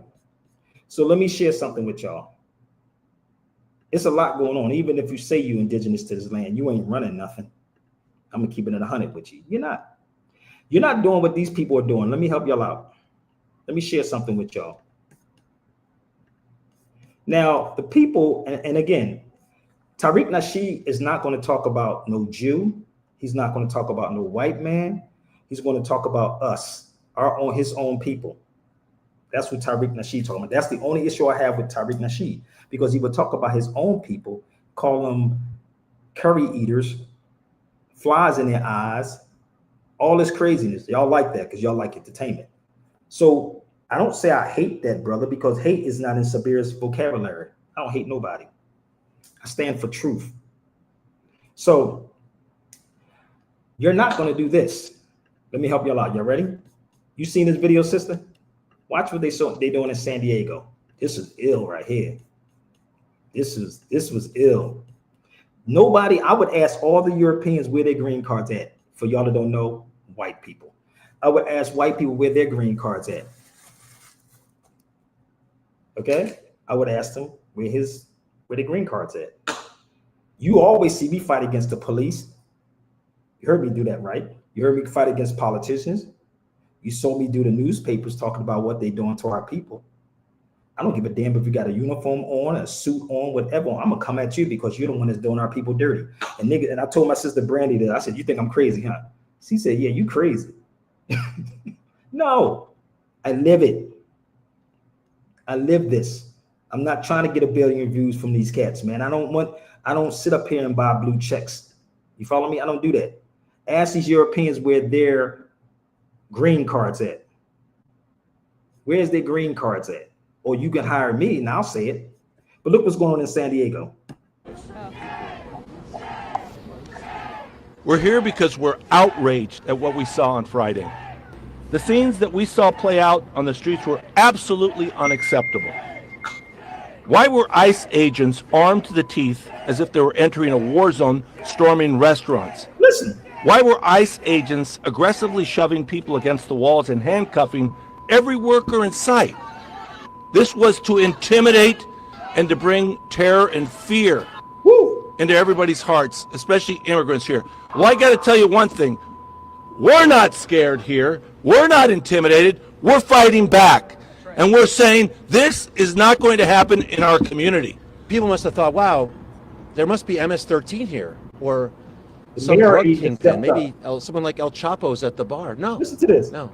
So let me share something with y'all. It's a lot going on. Even if you say you're indigenous to this land, you ain't running nothing. I'm gonna keep it at 100 with you. You're not. You're not doing what these people are doing. Let me help y'all out. Let me share something with y'all. Now, the people, and again, Tariq Nasheed is not going to talk about no Jew. He's not going to talk about no white man. He's going to talk about us, his own people. That's what Tariq Nasheed talking about. That's the only issue I have with Tariq Nasheed, because he would talk about his own people, call them curry eaters, flies in their eyes, all this craziness. Y'all like that because y'all like entertainment. So I don't say I hate that, brother, because hate is not in Sabir's vocabulary. I don't hate nobody. I stand for truth. So you're not going to do this. Let me help y'all out. Y'all ready? You seen this video, sister? Watch what they doing in San Diego. This is ill right here. This was ill. Nobody, I would ask all the Europeans where their green cards at. For y'all that don't know, white people. I would ask white people where their green cards at. Okay? I would ask them where the green cards at. You always see me fight against the police. You heard me do that, right? You heard me fight against politicians. You saw me do the newspapers talking about what they're doing to our people. I don't give a damn if you got a uniform on, a suit on, whatever. I'm gonna come at you because you're the one that's doing our people dirty. And nigga, and I told my sister Brandy that, I said, you think I'm crazy, huh? She said, yeah, you crazy. No, I live it. I live this. I'm not trying to get a billion views from these cats, man. I don't sit up here and buy blue checks. You follow me? I don't do that. Ask these Europeans where their green cards at. Where's their green cards at? Or you can hire me and I'll say it. But look what's going on in San Diego. We're here because we're outraged at what we saw on Friday. The scenes that we saw play out on the streets were absolutely unacceptable. Why were ICE agents armed to the teeth as if they were entering a war zone, storming restaurants? Listen. Why were ICE agents aggressively shoving people against the walls and handcuffing every worker in sight? This was to intimidate and to bring terror and fear into everybody's hearts, especially immigrants here. Well, I got to tell you one thing. We're not scared here. We're not intimidated. We're fighting back. And we're saying this is not going to happen in our community. People must have thought, wow, there must be MS-13 here, or some drug kingpin. Maybe someone like El Chapo's at the bar. No. Listen to this. No.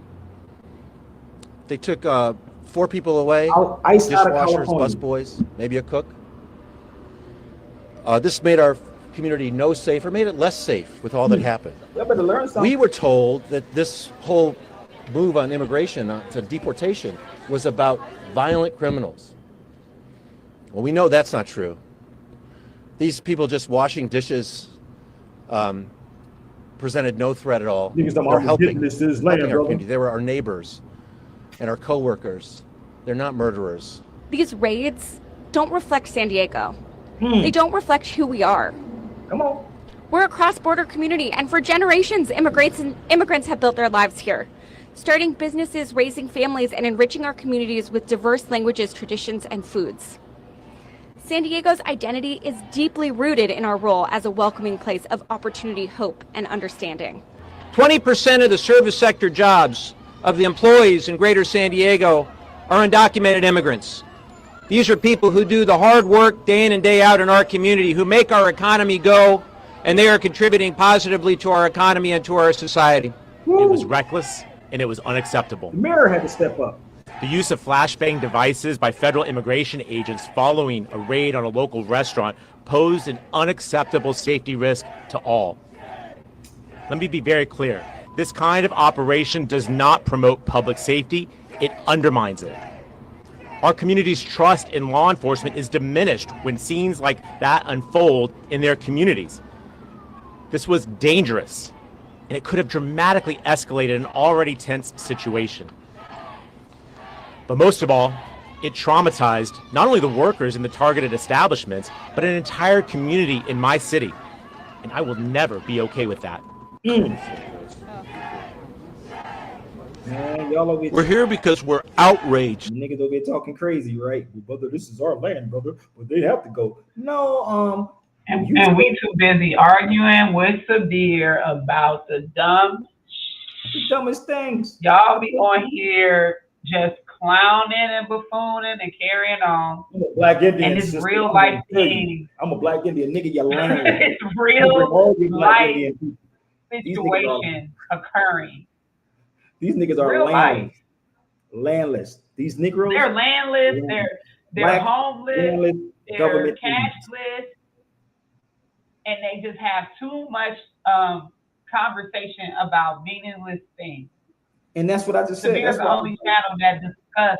They took 4 people away, dishwashers, busboys, maybe a cook. This made our community no safer, made it less safe with all that happened. We were told that this whole move on immigration, to deportation, was about violent criminals. Well, we know that's not true. These people just washing dishes presented no threat at all. They're helping our community. They were our neighbors and our co-workers. They're not murderers. These raids don't reflect San Diego. They don't reflect who we are. Come on. We're a cross-border community, and for generations, immigrants have built their lives here, starting businesses, raising families, and enriching our communities with diverse languages, traditions, and foods. San Diego's identity is deeply rooted in our role as a welcoming place of opportunity, hope, and understanding. 20% of the service sector jobs of the employees in Greater San Diego are undocumented immigrants. These are people who do the hard work day in and day out in our community, who make our economy go, and they are contributing positively to our economy and to our society. It was reckless and it was unacceptable. The mayor had to step up. The use of flashbang devices by federal immigration agents following a raid on a local restaurant posed an unacceptable safety risk to all. Let me be very clear. This kind of operation does not promote public safety. It undermines it. Our community's trust in law enforcement is diminished when scenes like that unfold in their communities. This was dangerous, and it could have dramatically escalated an already tense situation. But most of all, it traumatized not only the workers in the targeted establishments, but an entire community in my city. And I will never be okay with that. Man, y'all over here. We're here because we're outraged. Niggas over here talking crazy, right? Brother, this is our land, brother, but they have to go. No, and we too busy arguing with Sabir about the dumbest things. Y'all be on here just clowning and buffooning and carrying on. I'm a black Indian. And it's real life things. I'm a black Indian, nigga. You're lying. It's real life situations occurring. These niggas are landless. Landless. These Negroes. They're landless. They're homeless. Landless, they're cashless, and they just have too much conversation about meaningless things. And that's what I just said. That's the only channel that discuss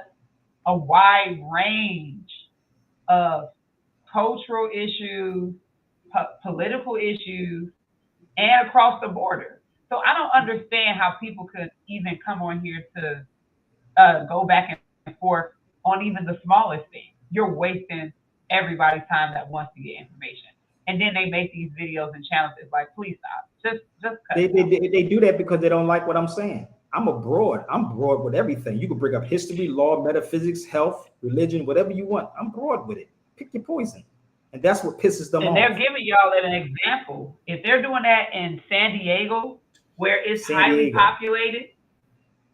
a wide range of cultural issues, political issues, and across the border. So I don't understand how people could even come on here to go back and forth on even the smallest thing. You're wasting everybody's time that wants to get information. And then they make these videos and channels. It's like, please stop. Just cut they do that because they don't like what I'm saying. I'm broad with everything. You can bring up history, law, metaphysics, health, religion, whatever you want. I'm broad with it. Pick your poison. And that's what pisses them off. And they're giving y'all an example. If they're doing that in San Diego, where it's highly populated,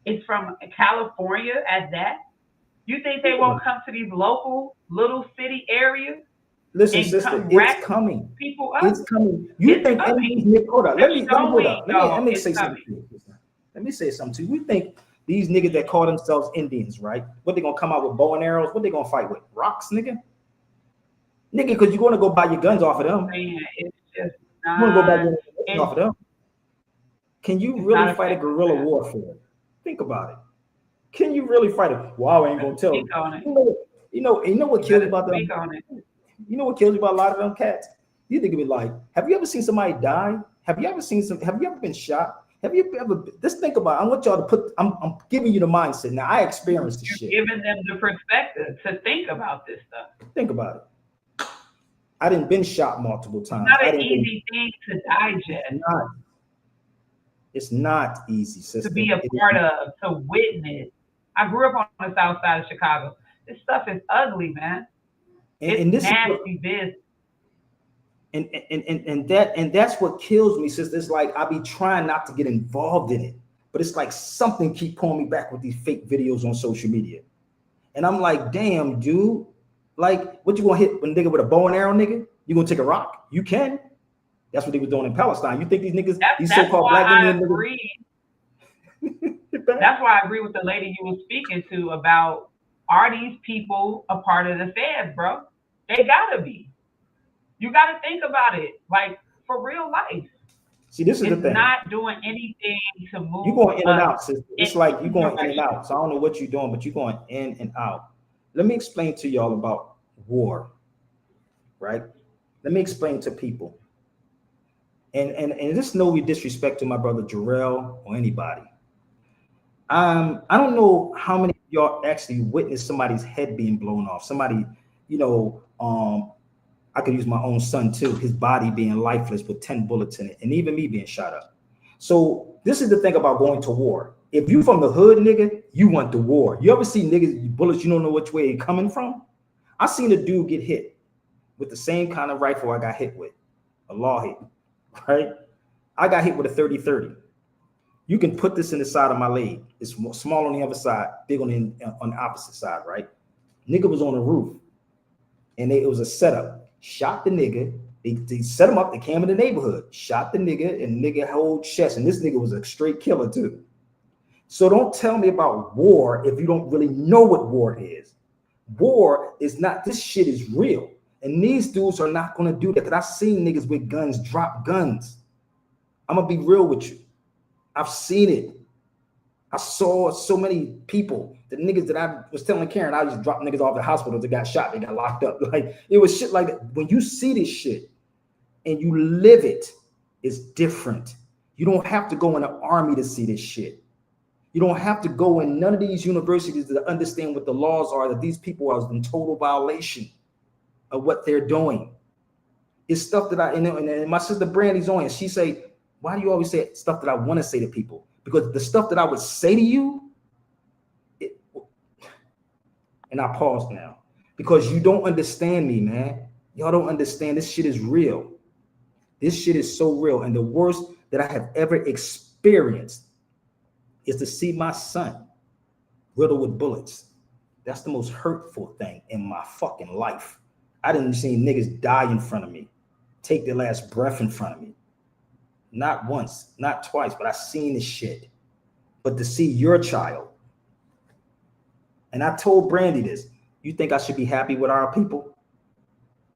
it's from California at that. You think they won't come to these local little city areas? Listen, sister, it's coming. People up? It's coming. You think any of these hold up? Let me say something to you. Let me say something to you. We think these niggas that call themselves Indians, right? What they gonna come out with bow and arrows? What they gonna fight with? Rocks, nigga? Nigga, because you're gonna go buy your guns off of them. Man, it's just not, you're gonna go buy your guns off of them. Can you really fight a guerrilla warfare? Think about it. Can you really fight it? Well, I ain't gonna tell you. You know what kills you about them? You know what kills you about a lot of them cats? You think of it like, have you ever seen somebody die? Have you ever been shot? Have you ever just think about it. I want y'all to put, I'm giving you the mindset. Now I experienced this shit. You're giving them the perspective to think about this stuff. Think about it. I didn't been shot multiple times. It's not an easy thing to digest. It's not easy, sister. To be a part of, to witness. I grew up on the south side of Chicago. This stuff is ugly, man. And it's nasty business. And that's what kills me, sister. It's like I be trying not to get involved in it, but it's like something keep pulling me back with these fake videos on social media. And I'm like, damn, dude, like what you gonna hit a nigga with a bow and arrow, nigga? You gonna take a rock? You can. That's what they were doing in Palestine. You think these niggas, these so-called black Indian niggas? That's why I agree with the lady you were speaking to about, are these people a part of the feds, bro? They gotta be. You gotta think about it, like for real life. See, this is the thing. Not doing anything to move. You're going in and out, sister. It's like you're going in and out. So I don't know what you're doing, but you're going in and out. Let me explain to y'all about war, right? Let me explain to people. And this is no disrespect to my brother Jarrell or anybody. I don't know how many of y'all actually witnessed somebody's head being blown off. Somebody, I could use my own son too, his body being lifeless with 10 bullets in it, and even me being shot up. So this is the thing about going to war. If you from the hood, nigga, you want the war. You ever see niggas, bullets, you don't know which way they're coming from? I seen a dude get hit with the same kind of rifle I got hit with, a law hit, right? I got hit with a 30-30. You can put this in the side of my leg. It's small on the other side, big on the opposite side, right? Nigga was on the roof, and it was a setup. Shot the nigga. They set him up. They came in the neighborhood, shot the nigga, and nigga whole chest. And this nigga was a straight killer too. So don't tell me about war if you don't really know what war is. War is not, this shit is real. And these dudes are not going to do that. Because I've seen niggas with guns drop guns. I'm going to be real with you. I've seen it. I saw so many people, the niggas that I was telling Karen, I just dropped niggas off the hospital that got shot, they got locked up. Like it was shit like that. When you see this shit and you live it, it's different. You don't have to go in the army to see this shit. You don't have to go in none of these universities to understand what the laws are, that these people are in total violation of what they're doing. It's stuff that and my sister Brandy's on, and she say, why do you always say stuff that I want to say to people? Because the stuff that I would say to you, and I pause now, because you don't understand me, man. Y'all don't understand. This shit is real. This shit is so real. And the worst that I have ever experienced is to see my son riddled with bullets. That's the most hurtful thing in my fucking life. I didn't see niggas die in front of me, take their last breath in front of me. Not once, not twice, but I seen this shit. But to see your child, and I told Brandy this, you think I should be happy with our people?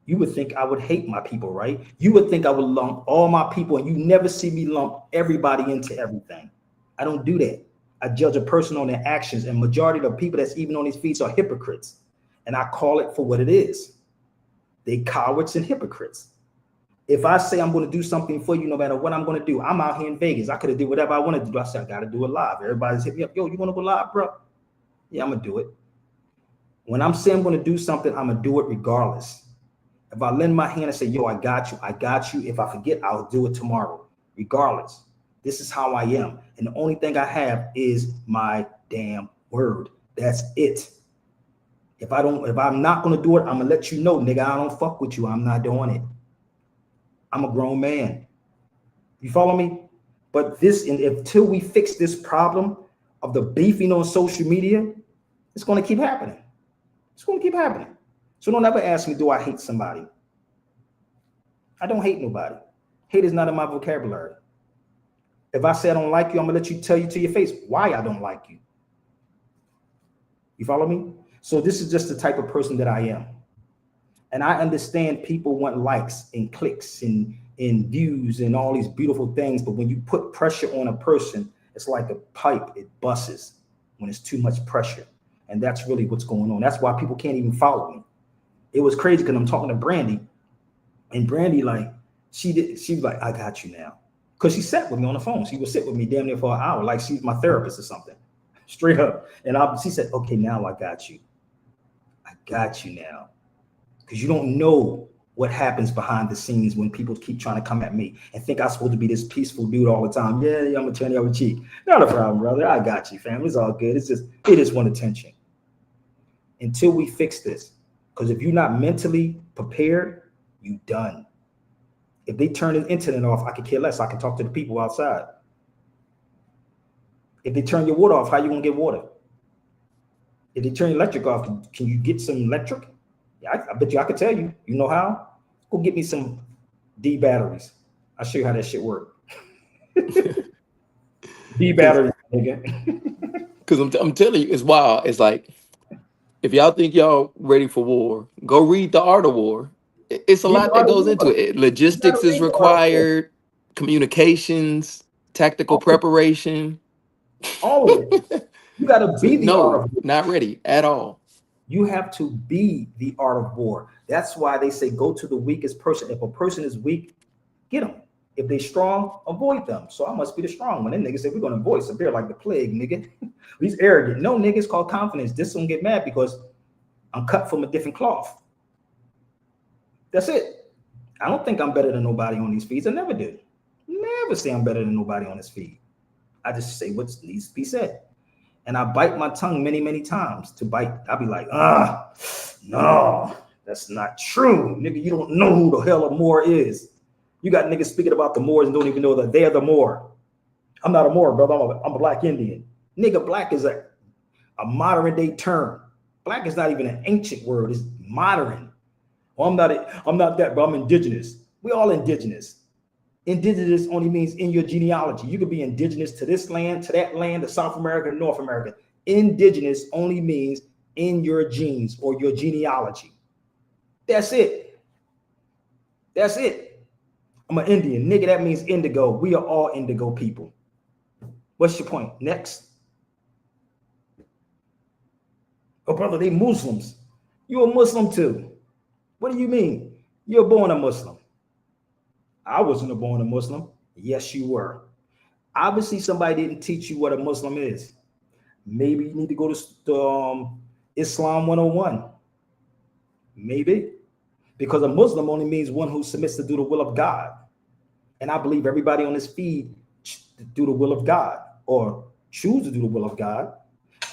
You would think I would hate my people, right? You would think I would lump all my people, and you never see me lump everybody into everything. I don't do that. I judge a person on their actions, and majority of the people that's even on these feeds are hypocrites. And I call it for what it is. They cowards and hypocrites. If I say I'm going to do something for you, no matter what I'm going to do, I'm out here in Vegas. I could have did whatever I wanted to do. I said, I got to do it live. Everybody's hit me up. Yo, you want to go live, bro? Yeah, I'm going to do it. When I'm saying I'm going to do something, I'm going to do it regardless. If I lend my hand and say, yo, I got you, I got you. If I forget, I'll do it tomorrow, regardless. This is how I am. And the only thing I have is my damn word. That's it. If I'm not going to do it, I'm going to let you know, nigga, I don't fuck with you. I'm not doing it. I'm a grown man. You follow me? But until we fix this problem of the beefing on social media, it's going to keep happening. It's going to keep happening. So don't ever ask me, do I hate somebody? I don't hate nobody. Hate is not in my vocabulary. If I say I don't like you, I'm going to tell you to your face why I don't like you. You follow me? So this is just the type of person that I am. And I understand people want likes and clicks and views and all these beautiful things. But when you put pressure on a person, it's like a pipe. It busts when it's too much pressure. And that's really what's going on. That's why people can't even follow me. It was crazy because I'm talking to Brandy. And Brandy, like, she was like, I got you now. Because she sat with me on the phone. She would sit with me damn near for an hour, like she's my therapist or something. Straight up. And she said, okay, now I got you. I got you now. Because you don't know what happens behind the scenes when people keep trying to come at me and think I'm supposed to be this peaceful dude all the time. Yeah, I'm going to turn the other cheek. Not a problem, brother. I got you, fam. It's all good. It just want attention. Until we fix this. Because if you're not mentally prepared, you done. If they turn the internet off, I could care less. I can talk to the people outside. If they turn your water off, how you going to get water? If they turn your electric off, can you get some electric? Yeah, I bet you I could tell you. You know how? Go get me some D batteries. I'll show you how that shit works. D batteries, nigga. Because I'm telling you, it's wild. It's like, if y'all think y'all ready for war, go read The Art of War. It's a lot that goes into it. Logistics is required, communications, tactical preparation. All of it. You got to be the art of war. Not ready at all. You have to be the art of war. That's why they say go to the weakest person. If a person is weak, get them. If they're strong, avoid them. So I must be the strong one. Then niggas say we're going to avoid severe like the plague, nigga. He's arrogant. No, nigga, it's called confidence. This one get mad because I'm cut from a different cloth. That's it. I don't think I'm better than nobody on these feeds. I never did. Never say I'm better than nobody on this feed. I just say what needs to be said. And I bite my tongue many, many times to bite. I'll be like, no, that's not true. Nigga, you don't know who the hell a Moor is. You got niggas speaking about the Moors and don't even know that they're the Moor. I'm not a Moor, brother. I'm a black Indian. Nigga, black is a modern day term. Black is not even an ancient word. It's modern. Well, I'm not that, but I'm indigenous. We all indigenous. Indigenous only means in your genealogy. You could be indigenous to this land, to that land, to South America, North America. Indigenous only means in your genes or your genealogy. That's it. That's it. I'm an Indian. Nigga, that means indigo. We are all indigo people. What's your point? Next. Oh, brother, they Muslims. You're a Muslim too. What do you mean? You're born a Muslim. I wasn't born a Muslim. Yes, you were. Obviously, somebody didn't teach you what a Muslim is. Maybe you need to go to Islam 101. Maybe. because a Muslim only means one who submits to do the will of God. And I believe everybody on this feed do the will of God or choose to do the will of God.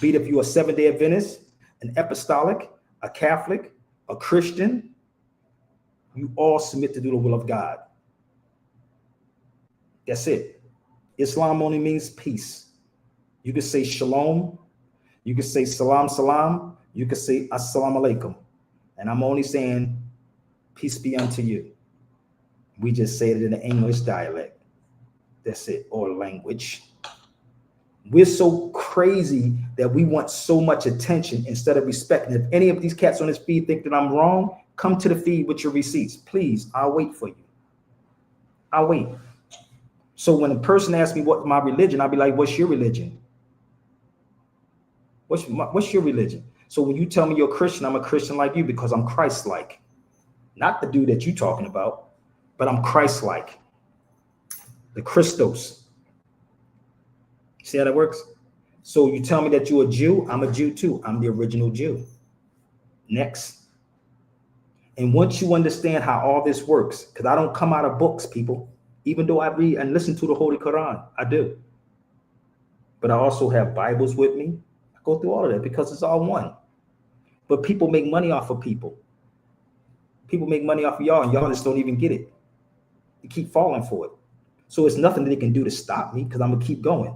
Be it if you're a Seventh-day Adventist, an apostolic, a Catholic, a Christian, you all submit to do the will of God. That's it. Islam only means peace. You can say shalom. You can say salam, salam. You can say assalamu alaikum. And I'm only saying peace be unto you. We just say it in the English dialect. That's it, or language. We're so crazy that we want so much attention instead of respecting. If any of these cats on this feed think that I'm wrong, come to the feed with your receipts. Please, I'll wait for you. I'll wait. So when a person asks me what my religion, I'll be like, what's your religion? What's your religion? So when you tell me you're a Christian, I'm a Christian like you because I'm Christ-like. Not the dude that you're talking about, but I'm Christ-like. The Christos. See how that works? So you tell me that you're a Jew, I'm a Jew too. I'm the original Jew. Next. And once you understand how all this works, because I don't come out of books, people, even though I read and listen to the Holy Quran, I do. But I also have Bibles with me. I go through all of that because it's all one. But people make money off of people. People make money off of y'all, and y'all just don't even get it. You keep falling for it. So it's nothing that they can do to stop me because I'm going to keep going.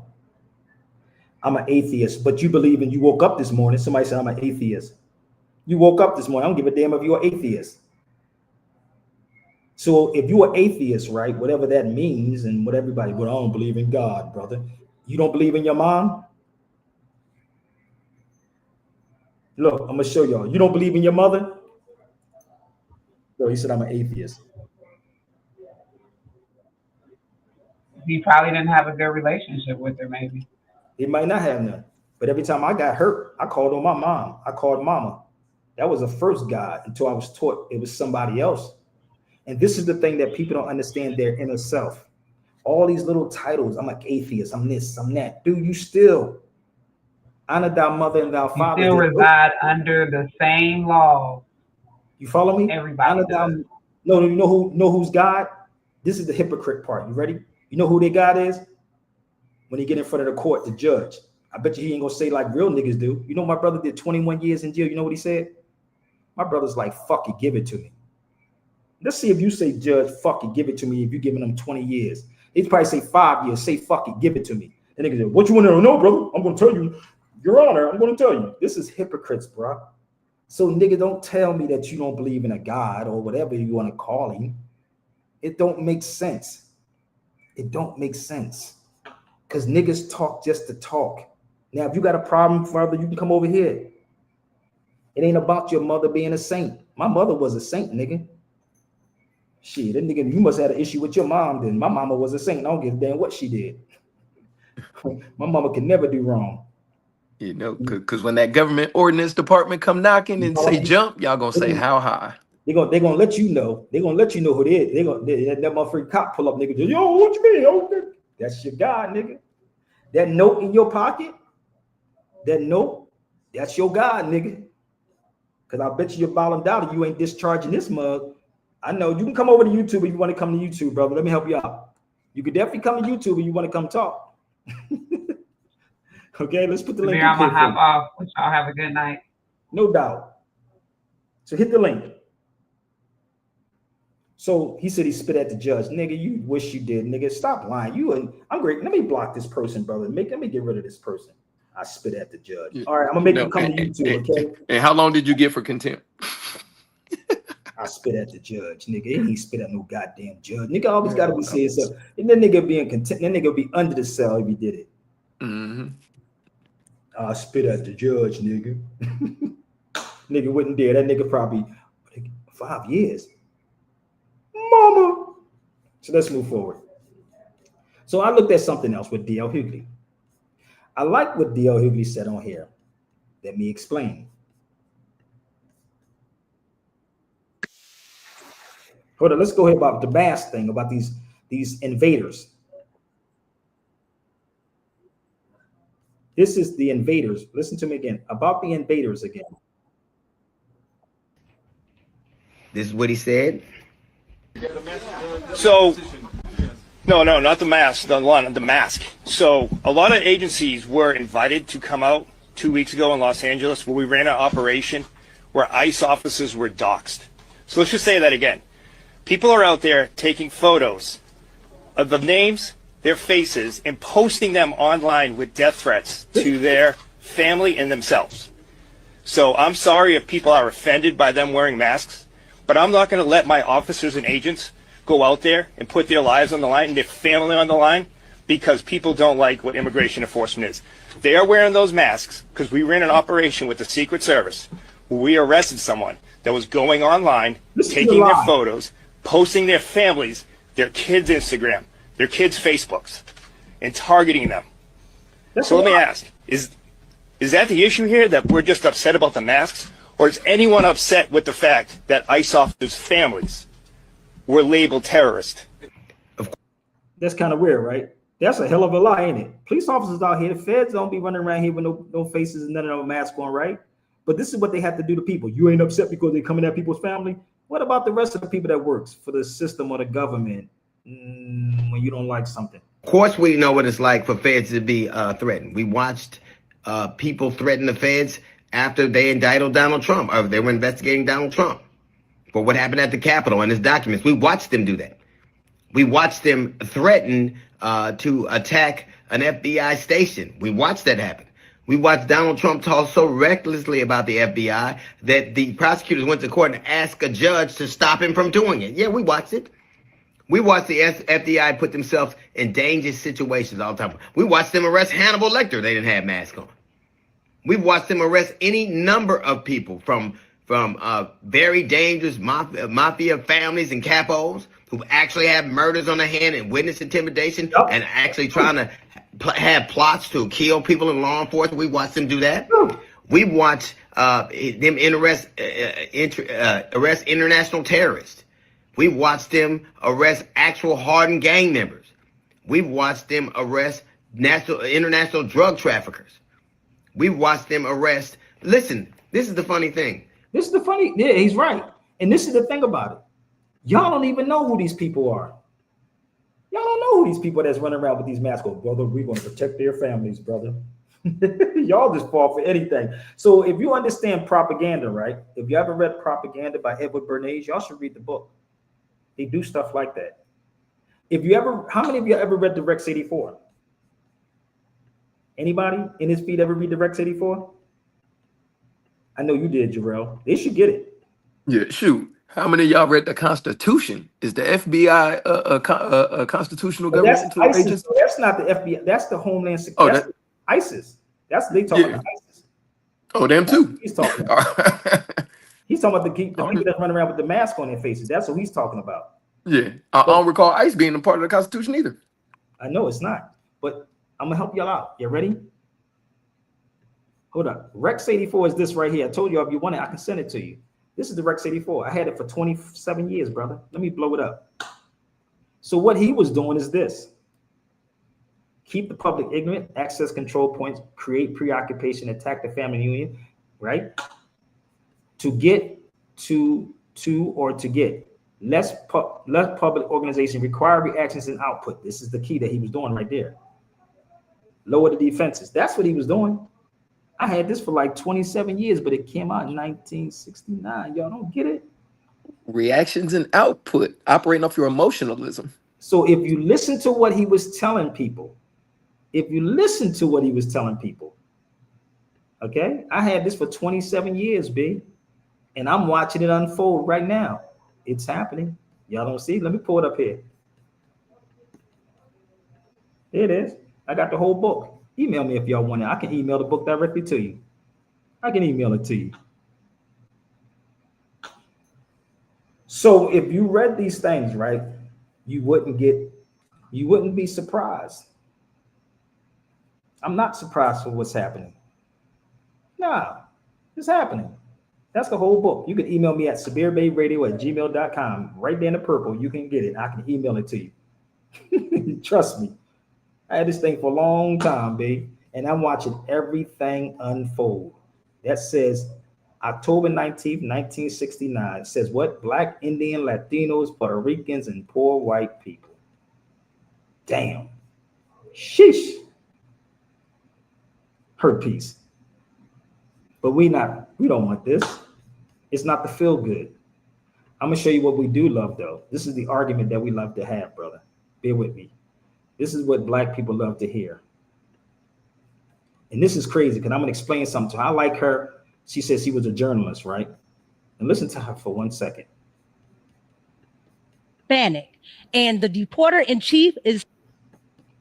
I'm an atheist, but you believe in, you woke up this morning, somebody said I'm an atheist. You woke up this morning, I don't give a damn if you're an atheist. So if you're an atheist, right, whatever that means, and what everybody, well, I don't believe in God, brother. You don't believe in your mom? Look, I'm going to show y'all. You don't believe in your mother? No, he said I'm an atheist. He probably didn't have a good relationship with her, maybe. He might not have none. But every time I got hurt, I called on my mom. I called mama. That was the first God until I was taught it was somebody else. And this is the thing that people don't understand their inner self. All these little titles, I'm like atheist, I'm this, I'm that. Dude, you still honor thy mother and thy father. You still reside under the same law. You follow me? Everybody does. No, you know who's God? This is the hypocrite part. You ready? You know who their God is? When he get in front of the court, the judge. I bet you he ain't gonna say like real niggas do. You know my brother did 21 years in jail. You know what he said? My brother's like, fuck it, give it to me. Let's see if you say, judge, fuck it, give it to me if you're giving them 20 years. He'd probably say 5 years, say fuck it, give it to me. And nigga said, what you want to know, brother? I'm gonna tell you, Your Honor, I'm gonna tell you. This is hypocrites, bro. So nigga, don't tell me that you don't believe in a God or whatever you want to call him. It don't make sense. It don't make sense. Because niggas talk just to talk. Now, if you got a problem, brother, you can come over here. It ain't about your mother being a saint. My mother was a saint, nigga. Shit, that nigga, you must have had an issue with your mom then. My mama was a saint. I don't give a damn what she did. My mama can never do wrong. You know, because when that government ordinance department come knocking and say jump, y'all gonna say how high. They gonna let you know. They gonna let you know who they is. That motherfucking cop pull up, nigga. Yo, what you mean? Okay. That's your God, nigga. That note in your pocket, that note, that's your God, nigga. Because I bet you $1 you ain't discharging this mug. I know you can come over to YouTube if you want to come to YouTube, brother. Let me help you out. You could definitely come to YouTube if you want to come talk. Okay, let's put the link. I'm gonna hop off. Y'all have a good night. No doubt. So hit the link. So he said he spit at the judge. Nigga, you wish you did. Nigga, stop lying. I'm great. Let me block this person, brother. Let me get rid of this person. I spit at the judge. All right, I'm gonna make you come to YouTube, okay? And how long did you get for contempt? I spit at the judge, nigga. He ain't spit at no goddamn judge. Nigga always gotta be saying something. And then nigga be in contempt. That nigga be under the cell if he did it. Mm-hmm. I spit at the judge, nigga. Nigga wouldn't dare. That nigga probably 5 years. Mama. So let's move forward. So I looked at something else with D.L. Hughley. I like what D.L. Hughley said on here. Let me explain. Hold on, let's go ahead about the mass thing, about these invaders. This is the invaders. Listen to me again. About the invaders again. This is what he said. So, no, not the mask, the mask. So a lot of agencies were invited to come out 2 weeks ago in Los Angeles where we ran an operation where ICE officers were doxxed. So let's just say that again. People are out there taking photos of the names, their faces, and posting them online with death threats to their family and themselves. So I'm sorry if people are offended by them wearing masks, but I'm not going to let my officers and agents go out there and put their lives on the line and their family on the line because people don't like what immigration enforcement is. They are wearing those masks because we ran an operation with the Secret Service where we arrested someone that was going online, taking their photos, posting their families, their kids' Instagram, their kids' Facebooks, and targeting them. So let me ask, is that the issue here, that we're just upset about the masks? Or is anyone upset with the fact that ICE officers' families were labeled terrorists? That's kind of weird, right? That's a hell of a lie, ain't it? Police officers out here, the feds don't be running around here with no faces and none of no masks on, right? But this is what they have to do to people. You ain't upset because they're coming at people's family? What about the rest of the people that works for the system or the government when you don't like something? Of course, we know what it's like for feds to be threatened. We watched people threaten the feds after they indicted Donald Trump, or they were investigating Donald Trump for what happened at the Capitol and his documents. We watched them do that. We watched them threaten to attack an FBI station. We watched that happen. We watched Donald Trump talk so recklessly about the FBI that the prosecutors went to court and asked a judge to stop him from doing it. Yeah, we watched it. We watched the FBI put themselves in dangerous situations all the time. We watched them arrest Hannibal Lecter. They didn't have masks on. We've watched them arrest any number of people from very dangerous mafia families and capos who actually have murders on their hand and witness intimidation and actually trying to have plots to kill people in law enforcement. We watched them do that. We watched them arrest international terrorists. We watched them arrest actual hardened gang members. We've watched them arrest international drug traffickers. We've watched them arrest. Listen, this is the funny thing. Yeah, he's right. And this is the thing about it. Y'all don't even know who these people are. Y'all don't know who these people that's running around with these masks. Oh, brother, we're going to protect their families, brother. Y'all just fall for anything. So if you understand propaganda, right? If you ever read Propaganda by Edward Bernays, y'all should read the book. They do stuff like that. How many of you ever read the Rex 84? Anybody in his feed ever read the Rex 84? I know you did, Jarrell. They should get it. Yeah, shoot. How many of y'all read the Constitution? Is the FBI a constitutional government agency? That's not the FBI. That's the Homeland Security. That's ISIS. That's they talking about ISIS. Oh, them too. He's talking about. He's talking about the people that run around with the mask on their faces. That's what he's talking about. Yeah, I don't recall ICE being a part of the Constitution either. I know it's not, but I'm gonna help y'all out. You ready? Hold up. Rex 84 is this right here. I told you if you want it, I can send it to you. This is the Rex 84. I had it for 27 years, brother. Let me blow it up. So what he was doing is this. Keep the public ignorant, access control points, create preoccupation, attack the family union, right? To get to get less public organization, require reactions and output. This is the key that he was doing right there. Lower the defenses. That's what he was doing. I had this for like 27 years, but it came out in 1969. Y'all don't get it? Reactions and output, operating off your emotionalism. So if you listen to what he was telling people, okay? I had this for 27 years, B, and I'm watching it unfold right now. It's happening. Y'all don't see? Let me pull it up here. There it is. I got the whole book. Email me if y'all want it. I can email the book directly to you. I can email it to you. So if you read these things, right, you wouldn't be surprised. I'm not surprised for what's happening. Nah, it's happening. That's the whole book. You can email me at sabirbayradio@gmail.com. Right there in the purple, you can get it. I can email it to you. Trust me. I had this thing for a long time, babe, and I'm watching everything unfold. That says October 19th, 1969. It says what? Black, Indian, Latinos, Puerto Ricans, and poor white people. Damn. Sheesh. Her piece. But we don't want this. It's not the feel good. I'm gonna show you what we do love though. This is the argument that we love to have, brother. Bear with me. This is what black people love to hear. And this is crazy because I'm gonna explain something to her. I like her. She says she was a journalist, right? And listen to her for 1 second. Hispanic, and the deporter in chief is.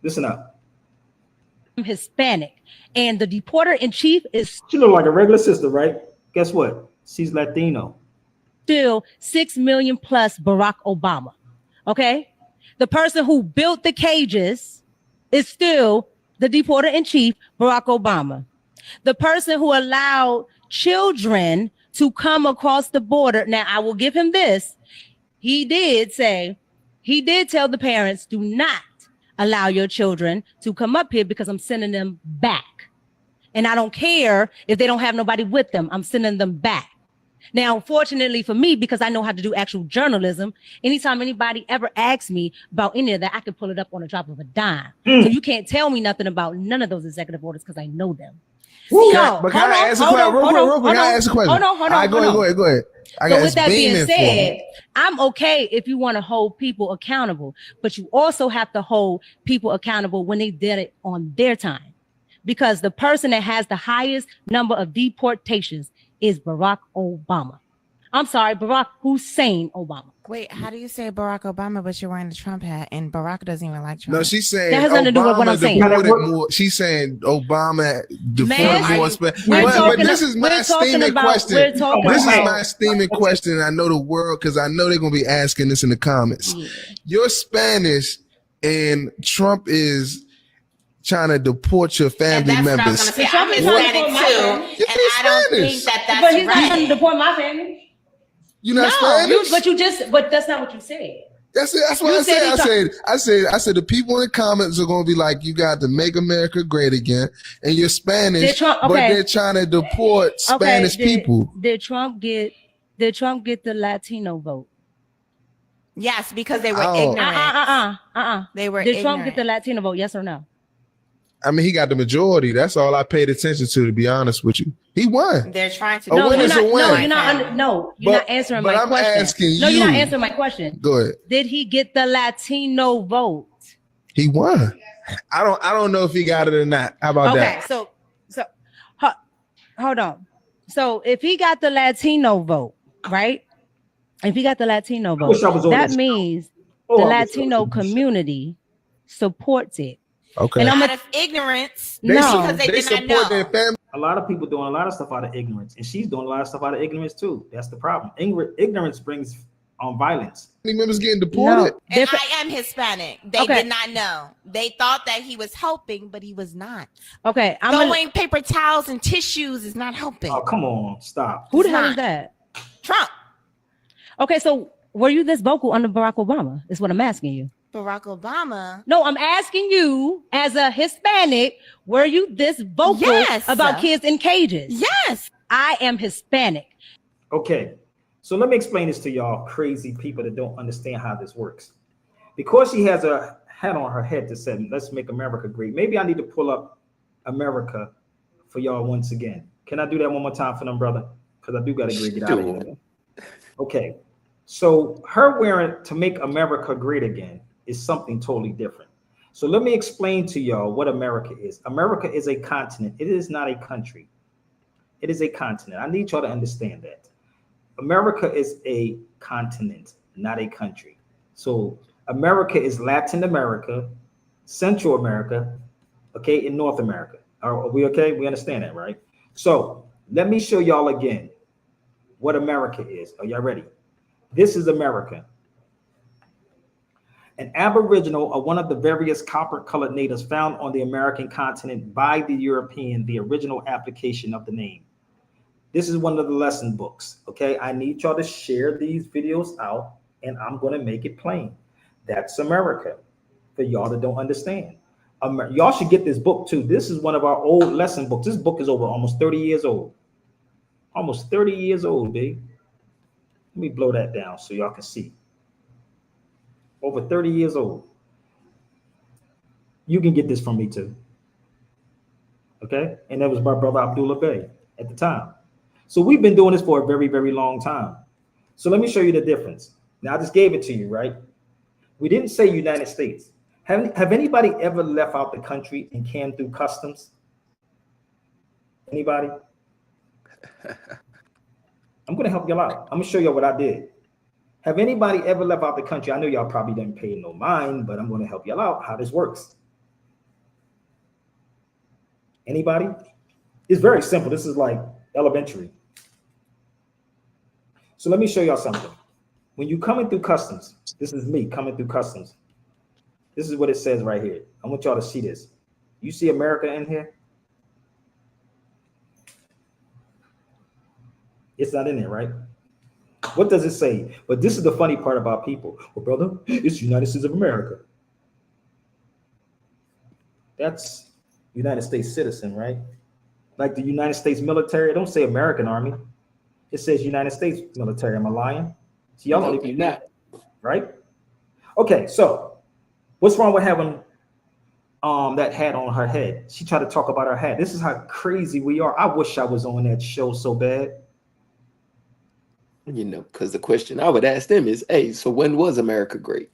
Listen up. Hispanic, and the deporter in chief is. She look like a regular sister, right? Guess what? She's Latino. Still 6 million plus Barack Obama. Okay, the person who built the cages is still the deporter in chief, Barack Obama. The person who allowed children to come across the border. Now, I will give him this. He did tell the parents, do not allow your children to come up here because I'm sending them back. And I don't care if they don't have nobody with them. I'm sending them back. Now, fortunately for me, because I know how to do actual journalism, anytime anybody ever asks me about any of that, I can pull it up on a drop of a dime. So you can't tell me nothing about none of those executive orders because I know them. But can I ask a question? Real quick, can I ask a question? Hold on. Go ahead. So with that being said, I'm okay if you want to hold people accountable, but you also have to hold people accountable when they did it on their time. Because the person that has the highest number of deportations is Barack Obama. I'm sorry, Barack Hussein Obama. Wait, how do you say Barack Obama, but you're wearing the Trump hat, and Barack doesn't even like Trump? No, she's saying that has nothing to do with what I'm saying. More, she's saying Obama deported more. But this is my steaming question. This is my steaming question. I know the world, because I know they're going to be asking this in the comments. Yeah. You're Spanish, and Trump is trying to deport your family members. What I was going to say. I'm Hispanic too, and I don't think that's but he's right. not trying to deport my family. You're not Spanish? But that's not what you said. That's what I said. I said the people in the comments are going to be like, you got to make America great again, and you're Spanish, but they're trying to deport Spanish people. Did Trump get the Latino vote? Yes, because they were ignorant. They were Did Trump get the Latino vote? Yes or no? I mean, he got the majority. That's all I paid attention to be honest with you. He won. They're trying to. You're not answering my question. Asking you. No, you're not answering my question. Go ahead. Did he get the Latino vote? He won. I don't know if he got it or not. How about that? Okay, so hold on. So if he got the Latino vote, right? If he got the Latino vote, that means the Latino community supports it. Okay. And out of ignorance, because they did not know. Their family. A lot of people doing a lot of stuff out of ignorance, and she's doing a lot of stuff out of ignorance too. That's the problem. Ignorance brings on violence. Family members getting deported. And I am Hispanic. They did not know. They thought that he was helping, but he was not. Okay, throwing paper towels and tissues is not helping. Oh, come on, stop. Who the hell is that? Trump. Okay, so were you this vocal under Barack Obama? Is what I'm asking you. Barack Obama. No, I'm asking you as a Hispanic, were you this vocal about kids in cages? Yes. I am Hispanic. Okay, so let me explain this to y'all crazy people that don't understand how this works. Because she has a hat on her head that said, let's make America great. Maybe I need to pull up America for y'all once again. Can I do that one more time for them, brother? Because I do got to get out of here. Okay, so her wearing to make America great again is something totally different. So let me explain to y'all what America is. America is a continent. It is not a country. It is a continent. I need y'all to understand that. America is a continent, not a country. So America is Latin America, Central America, okay, and North America. Are we okay? We understand that, right? So let me show y'all again what America is. Are y'all ready? This is America. An Aboriginal or one of the various copper-colored natives found on the American continent by the European, the original application of the name. This is one of the lesson books, okay? I need y'all to share these videos out, and I'm going to make it plain. That's America, for y'all that don't understand. Y'all should get this book, too. This is one of our old lesson books. This book is over almost 30 years old. Almost 30 years old, big. Let me blow that down so y'all can see. Over 30 years old. You can get this from me too. Okay? And that was my brother Abdullah Bey at the time. So we've been doing this for a very, very long time. So let me show you the difference. Now I just gave it to you, right? We didn't say United States. Have anybody ever left out the country and came through customs? Anybody? I'm gonna help y'all out. I'm gonna show y'all what I did. Have anybody ever left out the country? I know y'all probably didn't pay no mind, but I'm gonna help y'all out how this works. Anybody? It's very simple. This is like elementary. So let me show y'all something. When you coming through customs, this is me coming through customs. This is what it says right here. I want y'all to see this. You see America in here? It's not in there, right? What does it say? But this is the funny part about people. Well, brother, it's United States of America. That's United States citizen, right? Like the United States military, it don't say American Army. It says United States military. Am I lying? So y'all don't even know, right? Okay, so what's wrong with having that hat on her head? She tried to talk about her hat. This is how crazy we are. I wish I was on that show so bad. You know, because the question I would ask them is, hey, so when was America great?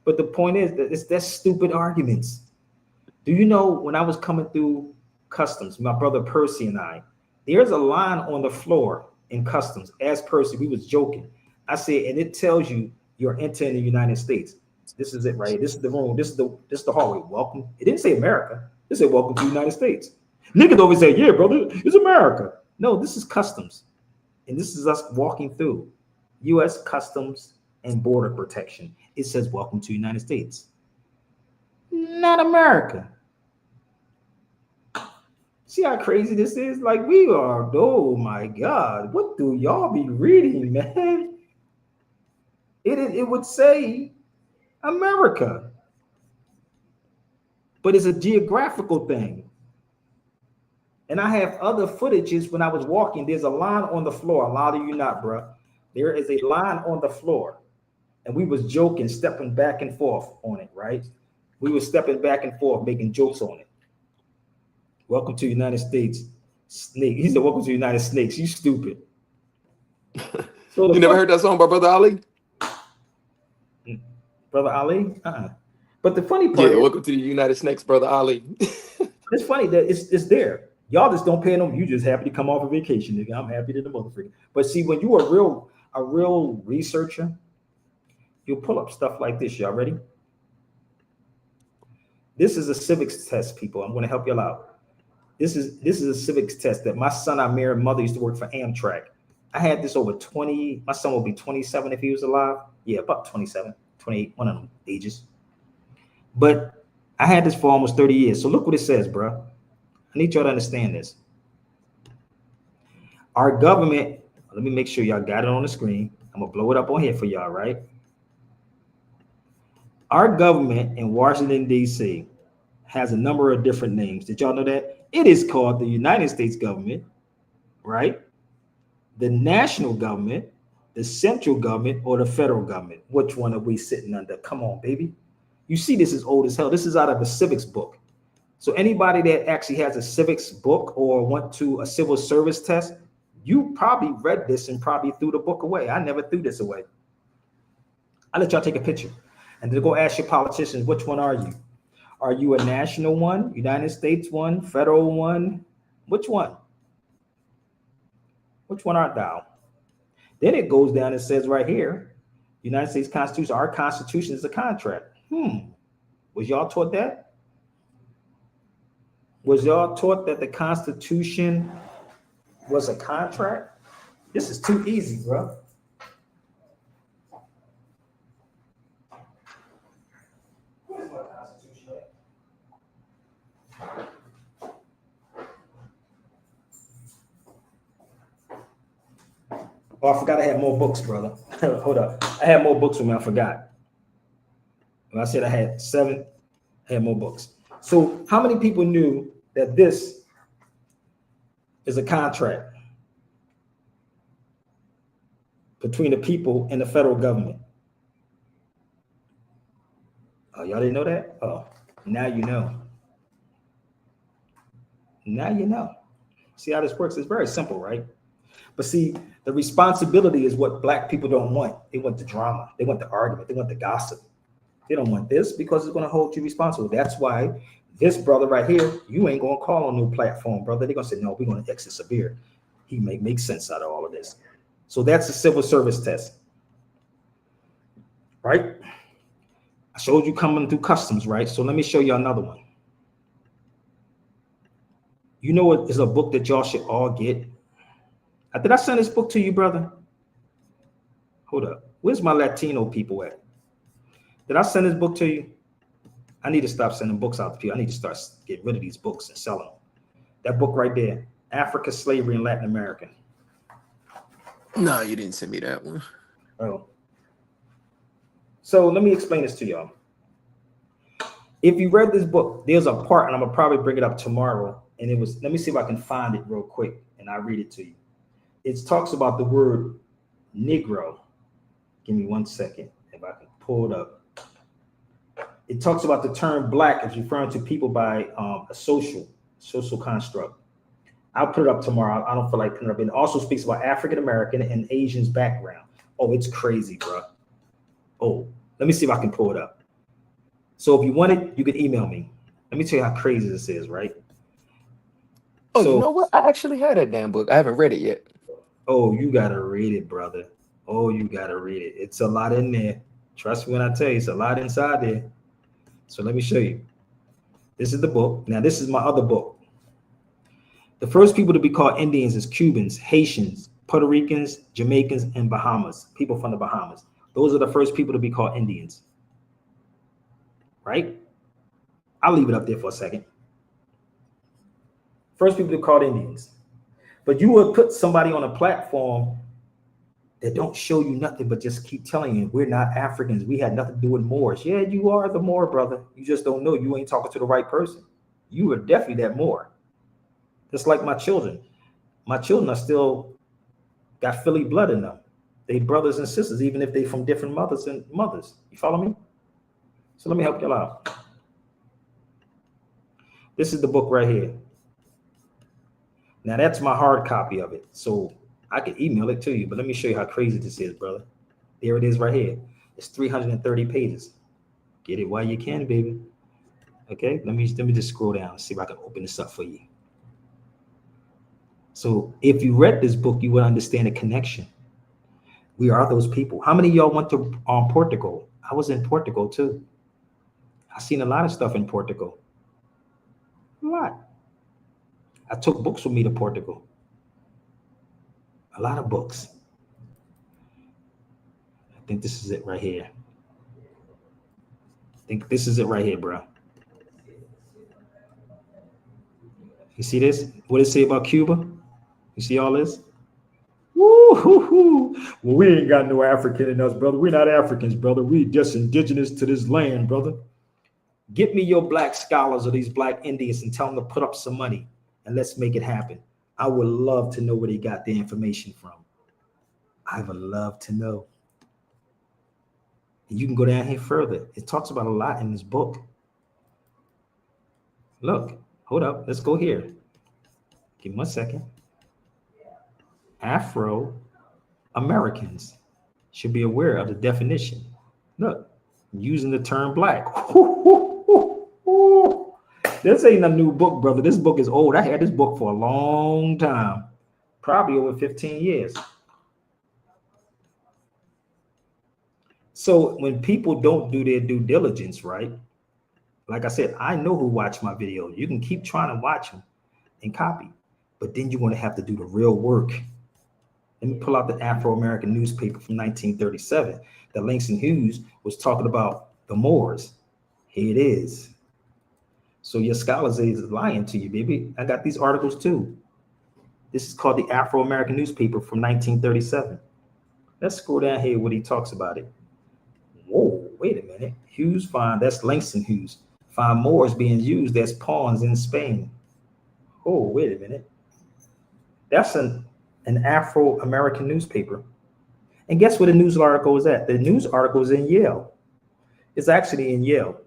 But the point is that that's stupid arguments. Do you know when I was coming through customs, my brother Percy and I, there's a line on the floor in customs. As Percy, we was joking. I said, and it tells you you're entering the United States. This is it, right? This is the room. This is the hallway. Welcome. It didn't say America. It said welcome to the United States. Niggas always say, yeah, brother, it's America. No, this is customs. And this is us walking through U.S. Customs and Border Protection. It says welcome to the United States. Not America. See how crazy this is? Like we are, oh my God. What do y'all be reading, man? It would say America. But it's a geographical thing. And I have other footages when I was walking. There's a line on the floor. A lot of you not, bro. There is a line on the floor. And we was joking, stepping back and forth on it, right? We were stepping back and forth, making jokes on it. Welcome to the United States, snake. He said, welcome to the United Snakes. You stupid. So you never heard that song by Brother Ali? Brother Ali? But the funny part is, welcome to the United Snakes, Brother Ali. It's funny that it's there. Y'all just don't pay them. You just happy to come off a vacation, nigga. I'm happy to the motherfucker. But see, when you are a real researcher, you'll pull up stuff like this. Y'all ready? This is a civics test, people. I'm going to help y'all out. This is a civics test that my son, I married mother, used to work for Amtrak. I had this over 20. My son will be 27 if he was alive. Yeah, about 27, 28, one of them ages. But I had this for almost 30 years. So look what it says, bro. I need y'all to understand this. Our government, let me make sure y'all got it on the screen. I'm going to blow it up on here for y'all, right? Our government in Washington, D.C. has a number of different names. Did y'all know that? It is called the United States government, right? The national government, the central government, or the federal government. Which one are we sitting under? Come on, baby. You see, this is old as hell. This is out of a civics book. So anybody that actually has a civics book or went to a civil service test, you probably read this and probably threw the book away. I never threw this away. I'll let y'all take a picture. And then go ask your politicians, which one are you? Are you a national one, United States one, federal one? Which one? Which one art thou? Then it goes down and says right here, United States Constitution, our Constitution is a contract. Was y'all taught that? Was y'all taught that the Constitution was a contract? This is too easy, bro. Oh, I forgot I had more books, brother. Hold up. I had more books with me. I forgot. When I said I had 7, I had more books. So how many people knew that this is a contract? between the people and the federal government. Oh, y'all didn't know that? Oh, now you know. Now you know. See how this works? It's very simple, right? But see, the responsibility is what Black people don't want. They want the drama. They want the argument. They want the gossip. They don't want this because it's going to hold you responsible. That's why this brother right here, you ain't going to call on no platform, brother. They're going to say, no, we're going to exit severe. He make sense out of all of this. So that's a civil service test, right? I showed you coming through customs, right? So let me show you another one. You know what is a book that y'all should all get? Did I send this book to you, brother? Hold up. Where's my Latino people at? Did I send this book to you? I need to stop sending books out to people. I need to start getting rid of these books and selling them. That book right there, Africa, Slavery in Latin America. No, you didn't send me that one. Oh. So let me explain this to y'all. If you read this book, there's a part, and I'm gonna probably bring it up tomorrow. And it was, let me see if I can find it real quick and I'll read it to you. It talks about the word Negro. Give me 1 second if I can pull it up. It talks about the term Black as referring to people by a social construct. I'll put it up tomorrow. I don't feel like putting it up. It also speaks about African American and Asians background. Oh, it's crazy, bro. Oh, let me see if I can pull it up. So if you want it, you can email me. Let me tell you how crazy this is, right? Oh, so, you know what? I actually had that damn book. I haven't read it yet. Oh, you gotta read it, brother. Oh, you gotta read it. It's a lot in there. Trust me when I tell you, it's a lot inside there. So let me show you. This is the book. Now, this is my other book. The first people to be called Indians is Cubans, Haitians, Puerto Ricans, Jamaicans, and Bahamas. People from the Bahamas. Those are the first people to be called Indians. Right? I'll leave it up there for a second. First people to be called Indians. But you would put somebody on a platform that don't show you nothing but just keep telling you we're not Africans. We had nothing to do with Moors. Yeah, you are the Moor, brother. You just don't know. You ain't talking to the right person. You are definitely that Moor. Just like my children. My children are still got Philly blood in them. They brothers and sisters, even if they from different mothers. You follow me? So let me help y'all out. This is the book right here. Now that's my hard copy of it. So I can email it to you, but let me show you how crazy this is, brother. There it is right here. It's 330 pages. Get it while you can, baby. Okay, let me just scroll down and see if I can open this up for you. So if you read this book, you would understand the connection. We are those people. How many of y'all went to Portugal? I was in Portugal too. I've seen a lot of stuff in Portugal. A lot. I took books with me to Portugal. A lot of books. I think this is it right here. I think this is it right here, bro. You see this? What does it say about Cuba? You see all this? Woo-hoo-hoo. Well, we ain't got no African in us, brother. We're not Africans, brother. We just indigenous to this land, brother. Get me your black scholars or these black Indians and tell them to put up some money and let's make it happen. I would love to know where they got the information from. I would love to know. And you can go down here further. It talks about a lot in this book. Look, hold up. Let's go here. Give me 1 second. Afro-Americans should be aware of the definition. Look, using the term black. This ain't a new book, brother. This book is old. I had this book for a long time, probably over 15 years. So when people don't do their due diligence, right? Like I said, I know who watched my video. You can keep trying to watch them and copy, but then you're going to have to do the real work. Let me pull out the Afro-American newspaper from 1937 that Langston Hughes was talking about the Moors. Here it is. So your scholars is lying to you, baby. I got these articles too. This is called the Afro-American newspaper from 1937. Let's scroll down here where he talks about it. Whoa, wait a minute. Hughes that's Langston Hughes, find Moors being used as pawns in Spain. Oh, wait a minute. That's an Afro-American newspaper. And guess where the news article is at? The news article is in Yale. It's actually in Yale.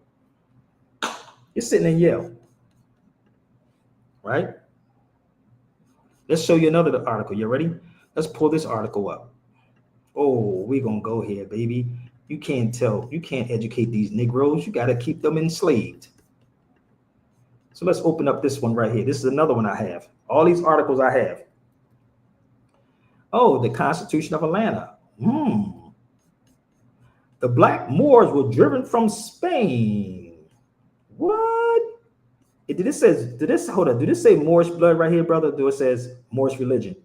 It's sitting in Yale, right? Let's show you another article. You ready? Let's pull this article up. Oh, we're going to go here, baby. You can't educate these Negroes. You got to keep them enslaved. So let's open up this one right here. This is another one I have. All these articles I have. Oh, the Constitution of Atlanta. The Black Moors were driven from Spain. What? Did this say Moorish blood right here, brother? Do it says Moorish religion?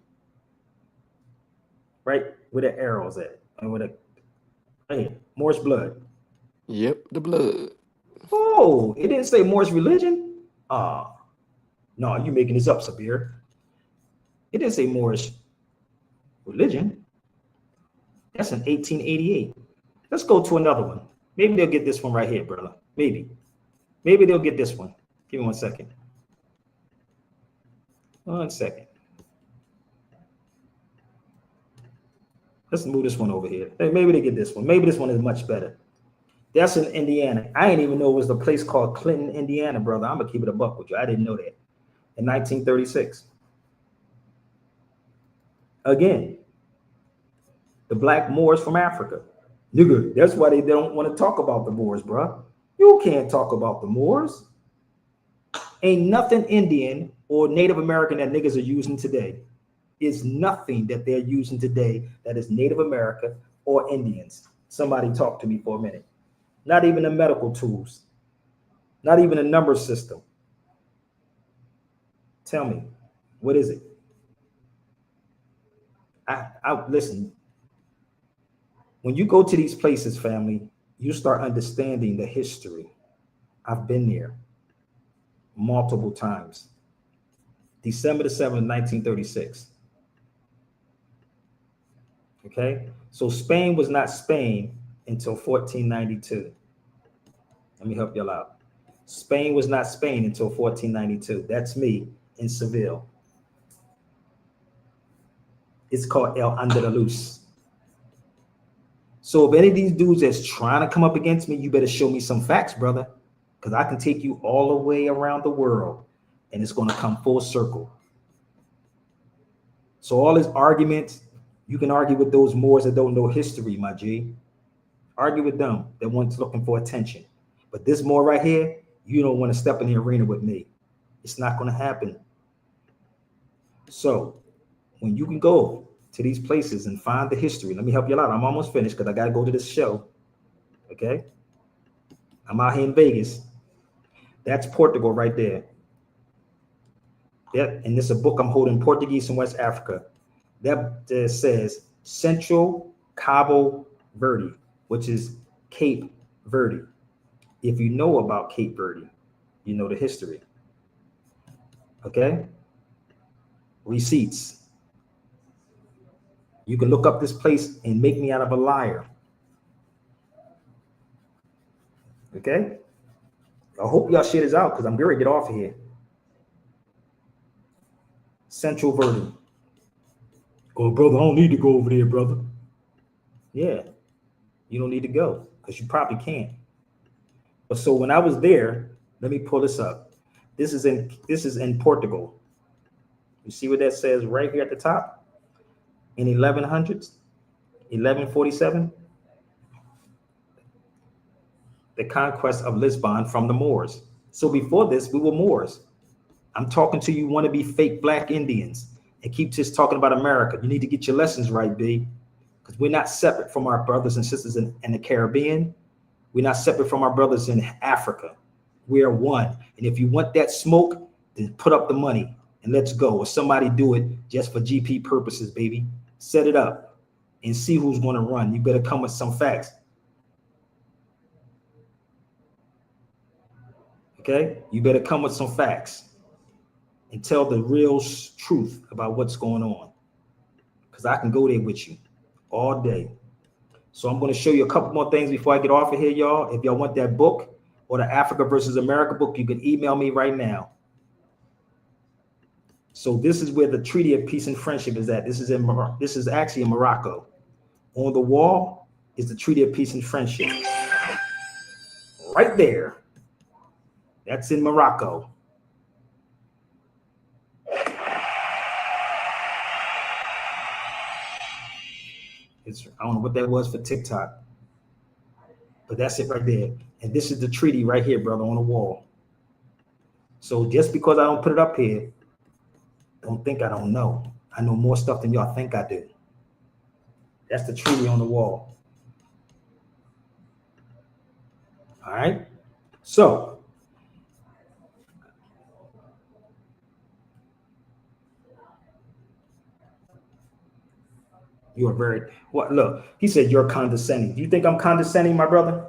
Right? Where the arrows at? And where the right here, Moorish blood. Yep, the blood. Oh, it didn't say Moorish religion? No, you making this up, Sabir. It didn't say Moorish religion. That's in 1888. Let's go to another one. Maybe they'll get this one right here, brother. Maybe they'll get this one. Give me 1 second. 1 second. Let's move this one over here. Hey, maybe they get this one. Maybe this one is much better. That's in Indiana. I didn't even know it was a place called Clinton, Indiana, brother. I'm going to keep it a buck with you. I didn't know that. In 1936. Again, the Black Moors from Africa. Nigga, that's why they don't want to talk about the Moors, bro. You can't talk about the Moors. Ain't nothing Indian or Native American that niggas are using today. Is nothing that they're using today that is Native America or Indians. Somebody talk to me for a minute. Not even the medical tools. Not even a number system. Tell me, what is it? I listen. When you go to these places, family, you start understanding the history. I've been there multiple times. December the 7th, 1936. Okay, so Spain was not Spain until 1492. Let me help y'all out. Spain was not Spain until 1492. That's me in Seville. It's called El Andalus. So if any of these dudes that's trying to come up against me, you better show me some facts, brother, because I can take you all the way around the world and it's going to come full circle. So all these arguments, you can argue with those Moors that don't know history, my G. Argue with them that one's looking for attention. But this Moor right here, you don't want to step in the arena with me. It's not going to happen. So when you can go to these places and find the history, let me help you out. I'm almost finished because I got to go to this show. Okay? I'm out here in Vegas. That's Portugal right there. Yeah, and this is a book I'm holding, Portuguese in West Africa. That says Central Cabo Verde, which is Cape Verde. If you know about Cape Verde, you know the history. Okay? Receipts. You can look up this place and make me out of a liar. Okay? I hope y'all shit is out because I'm going to get off of here. Central Verde. Oh, brother, I don't need to go over there, brother. Yeah, you don't need to go because you probably can't. But so when I was there, let me pull this up. This is in Portugal. You see what that says right here at the top? In 1100s, 1147, the conquest of Lisbon from the Moors. So before this, we were Moors. I'm talking to you wannabe fake black Indians and keep just talking about America. You need to get your lessons right, B, because we're not separate from our brothers and sisters in the Caribbean. We're not separate from our brothers in Africa. We are one. And if you want that smoke, then put up the money and let's go. Or somebody do it just for GP purposes, baby. Set it up and see who's going to run. You better come with some facts. Okay? You better come with some facts and tell the real truth about what's going on. Because I can go there with you all day. So I'm going to show you a couple more things before I get off of here, y'all. If y'all want that book or the Africa versus America book, you can email me right now. So this is where the Treaty of Peace and Friendship is at. This is actually in Morocco. On the wall is the Treaty of Peace and Friendship. Right there. That's in Morocco. I don't know what that was for TikTok, but that's it right there. And this is the treaty right here, brother, on the wall. So just because I don't put it up here, don't think I don't know. I know more stuff than y'all think I do. That's the treaty on the wall. All right. So you are very what? Look, he said you're condescending. Do you think I'm condescending, my brother?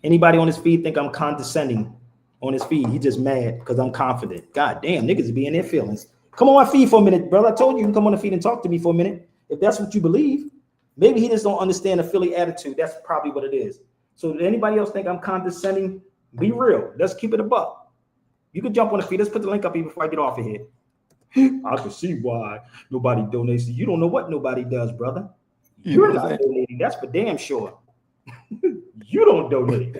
Anybody on his feed think I'm condescending on his feed? He just mad because I'm confident. God damn, niggas be in their feelings. Come on my feed for a minute, brother. I told you can come on the feed and talk to me for a minute. If that's what you believe, maybe he just don't understand the Philly attitude. That's probably what it is. So did anybody else think I'm condescending? Be real. Let's keep it a buck. You can jump on the feed. Let's put the link up here before I get off of here. I can see why nobody donates. You don't know what nobody does, brother. You're not donating. That's for damn sure. You don't donate.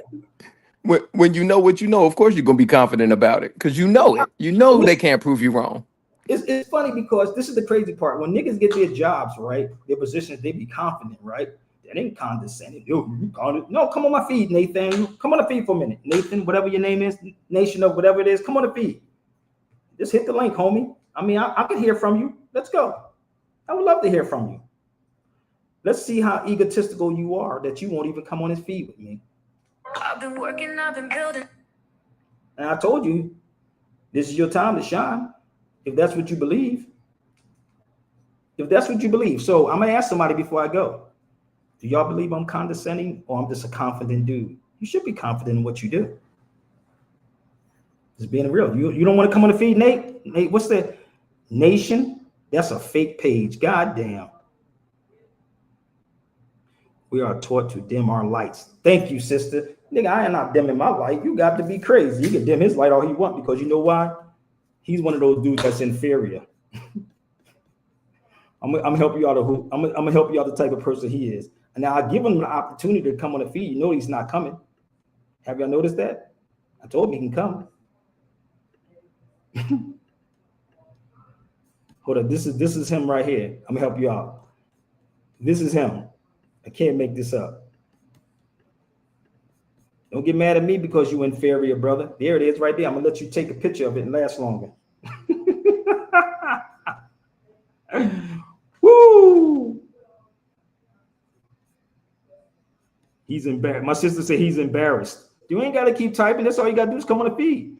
When you know what you know, of course you're gonna be confident about it because you know it. You know they can't prove you wrong. It's funny because this is the crazy part. When niggas get their jobs, right, their positions, they be confident, right? That ain't condescending. No, come on my feed, Nathan. Come on the feed for a minute. Nathan, whatever your name is, Nation of whatever it is, come on the feed. Just hit the link, homie. I mean, I can hear from you. Let's go. I would love to hear from you. Let's see how egotistical you are that you won't even come on his feed with me. I've been working, I've been building. And I told you, this is your time to shine. If that's what you believe. If that's what you believe. So I'm going to ask somebody before I go. Do y'all believe I'm condescending or I'm just a confident dude? You should be confident in what you do. Just being real. You don't want to come on the feed, Nate? Nate, what's the Nation? That's a fake page. God damn. We are taught to dim our lights. Thank you, sister. Nigga, I am not dimming my light. You got to be crazy. You can dim his light all he want because you know why? He's one of those dudes that's inferior. I'm gonna help you out of who I'm gonna help you out the type of person he is. And now I give him the opportunity to come on the feed. You know he's not coming. Have y'all noticed that? I told him he can come. Hold up, this is him right here. I'm gonna help you out. This is him. I can't make this up. Don't get mad at me because you inferior, brother. There it is right there. I'm gonna let you take a picture of it and last longer. Woo! He's embarrassed. My sister said he's embarrassed. You ain't gotta keep typing. That's all you gotta do is come on the feed.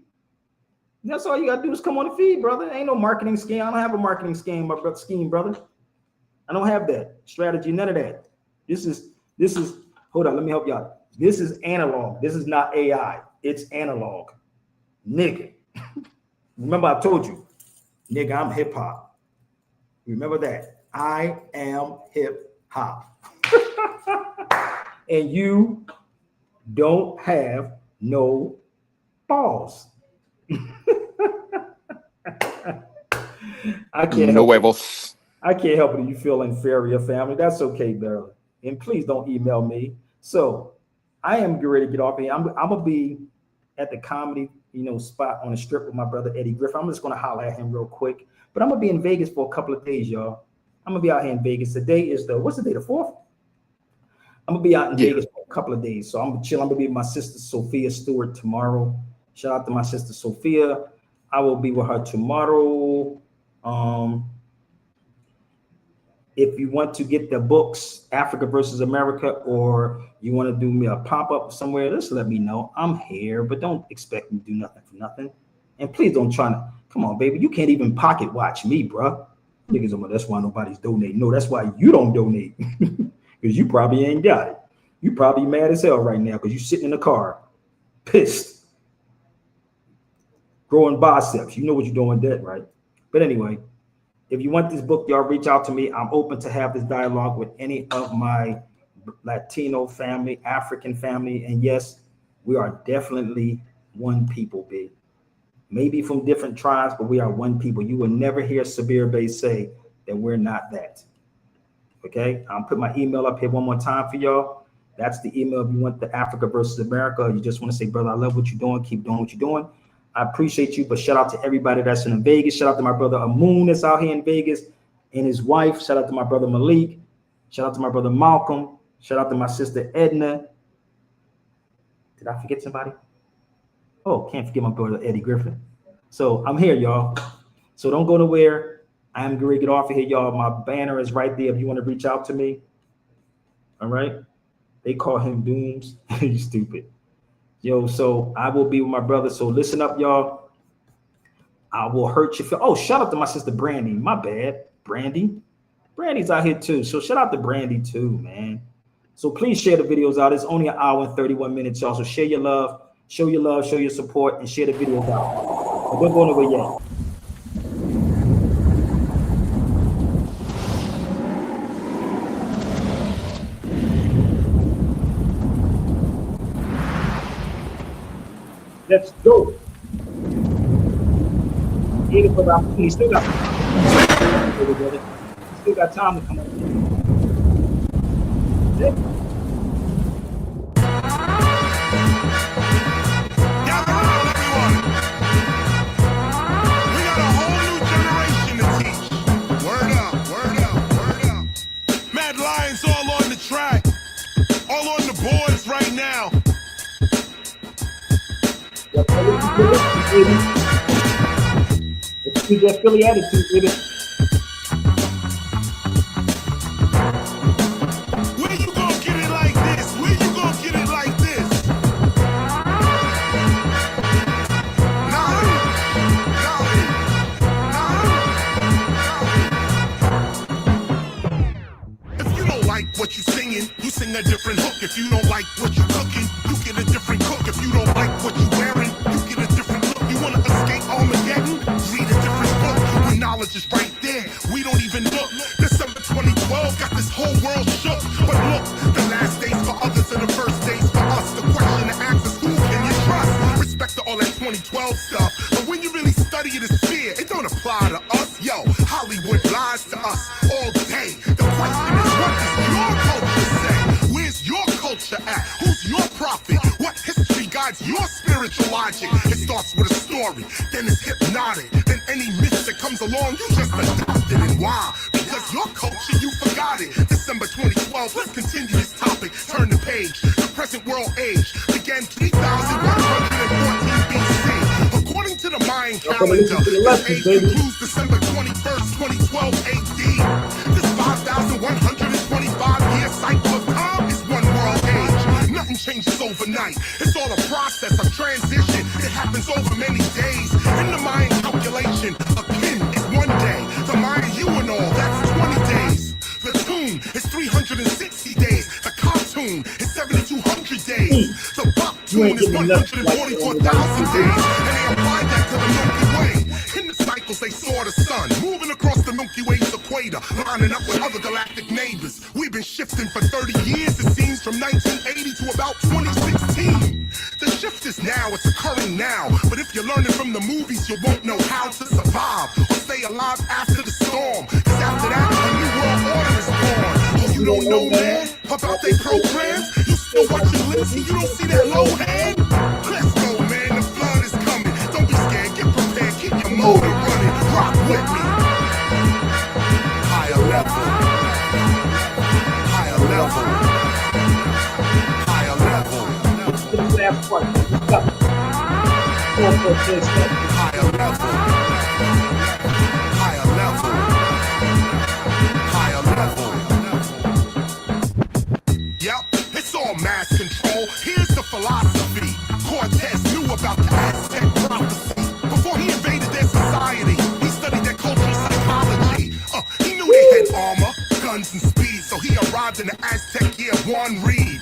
That's all you gotta do is come on the feed, brother. Ain't no marketing scheme. I don't have a marketing scheme, brother. I don't have that strategy, none of that. This is, hold on, let me help y'all. This is analog. This is not AI. It's analog. Nigga. Remember I told you, nigga, I'm hip hop. Remember that. I am hip hop. And you don't have no balls. I can't no help huevos. I can't help it if you feel inferior, family. That's okay, barely. And please don't email me. So I am ready to get off here. I'm gonna be at the comedy, spot on the strip with my brother Eddie Griffin. I'm just gonna holler at him real quick. But I'm gonna be in Vegas for a couple of days, y'all. I'm gonna be out here in Vegas. Today is what's the day? The 4th? I'm gonna be out in Vegas for a couple of days. So I'm gonna chill. I'm gonna be with my sister Sophia Stewart tomorrow. Shout out to my sister Sophia. I will be with her tomorrow. If you want to get the books, Africa versus America, or you want to do me a pop-up somewhere, just let me know. I'm here, but don't expect me to do nothing for nothing. And please don't try to, come on, baby. You can't even pocket watch me, bro. Niggas, that's why nobody's donating. No, that's why you don't donate. Because you probably ain't got it. You probably mad as hell right now because you're sitting in the car, pissed, growing biceps. You know what you're doing with that, right? But anyway, if you want this book, y'all reach out to me. I'm open to have this dialogue with any of my Latino family, African family. And yes, we are definitely one people, B. Maybe from different tribes, but we are one people. You will never hear Sabir Bey say that we're not that. Okay, I'll put my email up here one more time for y'all. That's the email if you want the Africa versus America. Or you just want to say, brother, I love what you're doing. Keep doing what you're doing. I appreciate you. But shout out to everybody that's in Vegas. Shout out to my brother Amoon that's out here in Vegas and his wife. Shout out to my brother Malik. Shout out to my brother Malcolm. Shout out to my sister Edna. Did I forget somebody? Oh, can't forget my brother Eddie Griffin. So I'm here, y'all. So don't go nowhere. I'm going to get off of here, y'all. My banner is right there if you want to reach out to me. All right. They call him Dooms. You stupid. Yo, so I will be with my brother. So listen up, y'all. I will hurt you. Oh, shout out to my sister Brandy. My bad. Brandy. Brandy's out here too. So shout out to Brandy too, man. So please share the videos out. It's only an hour and 31 minutes, y'all. So share your love, show your support, and share the videos out. But don't go nowhere yet. Let's go. Even for the opportunity, still got time to come up. Gather around, everyone. We got a whole new generation to teach. Word up, word up, word up. Mad Lions all on the track, all on the boards right now. It's DJ Philly attitude, baby. Where you gonna get it like this? Where you gonna get it like this? If you don't like what you singing, you sing a different hook. If you don't like what you cooking, you get a different cook. If you don't like what you wearing, you get a different look. You wanna escape Armageddon? Read a different book. When knowledge is right there, we don't even look. December 2012 got this whole world shook. But look, the last days for others are the first days for us. The question to ask is who can you trust? Respect to all that 2012 stuff. But when you really study it as fear, it don't apply to us. Yo, Hollywood lies to us all day. The question is, what does your culture say? Where's your culture at? Who's your prophet? What history guides your spiritual logic? It starts with a story, then it's hypnotic. Then any myth that comes along, you just adopt it. And why? Because your culture, you forgot it. December 2012, let's continue this topic. Turn the page. The present world age began 3,114 BC. According to the Mayan calendar, this age concludes December 21st, 2012 AD. This 5,125-year cycle of time is one world age. Nothing changes overnight. It's all a process of transition. It happens over many days. In the Mayan calculation, a kin is 1 day. The Mayan all, that's 20 days. The tune is 360 days. The cartoon is 7,200 days. The buck tune is 144,000 days. And they applied that to the Milky Way. In the cycles, they saw the sun moving across the Milky Way's equator, lining up with other galactic neighbors. We've been shifting for 30 years, it seems, from 1980 to about 2016. The shift is now, it's occurring now. But if you're learning from the movies, you won't know how to survive or stay alive after the storm. Cause after that, a new world order is born. Oh, you don't know, man, about their programs? You still watching Lindsay, you don't see that low hand? Let's go, man, the flood is coming. Don't be scared, get prepared, keep your motor running. Rock with me. Higher level. Higher level. Higher level. Last one. Higher level. Higher level. Higher level. Yep, it's all mass control. Here's the philosophy. Cortez knew about the Aztec prophecy. Before he invaded their society, he studied their cultural psychology. He knew they had armor, guns, and speed, so he arrived in the Aztec year of Juan Reed.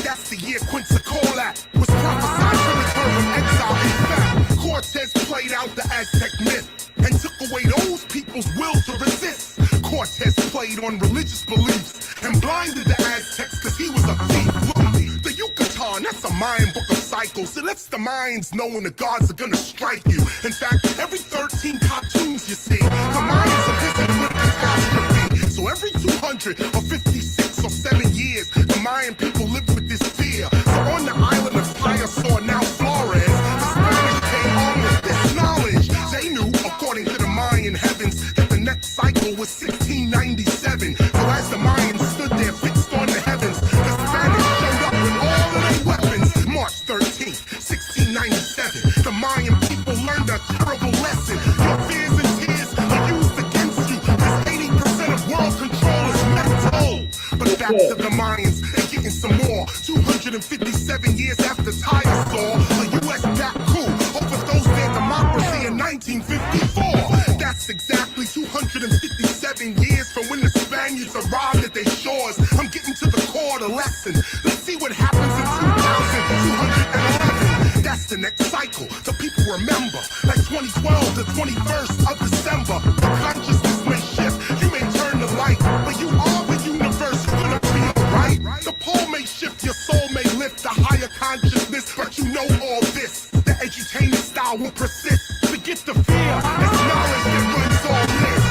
That's the year Quetzalcoatl was prophesied to return from exile. In fact, Cortez played out the Aztec myth and took away those people's will to resist. Cortez played on religious beliefs and blinded the Aztecs because he was a thief. Look, the Yucatan, that's a Mayan book of cycles. It lets the Mayans know when the gods are gonna strike you. In fact, every 13 cartoons you see, the Mayans are visited with catastrophe. So So every 256 or 7 years, the Mayan people lived with this fear. So on the island of Payasor, now Flores, the Spanish came home with this knowledge. They knew, according to the Mayan heavens, that the next cycle was 1697. So as the Mayans stood there fixed on the heavens, the Spanish showed up with all of their weapons. March 13th, 1697, the Mayan people learned a terrible lesson. Your fears and tears are used against you, because 80% of world control is mental. But back to the Mayans, they're getting some more. 257 years after Tayasor, a U.S.-backed coup overthrows their democracy in 1954. That's exactly 257 years from when the Spaniards arrived at their shores. I'm getting to the core of the lesson. Let's see what happens in 2211. That's the next cycle. The people remember, like 2012, the 21st of December. The consciousness may shift, you may turn the light, but you are the universe, you're gonna be alright. The pole may shift, your soul may lift the higher consciousness, but you know all this. The edutainment style will persist. Forget the fear, it's knowledge that runs all this.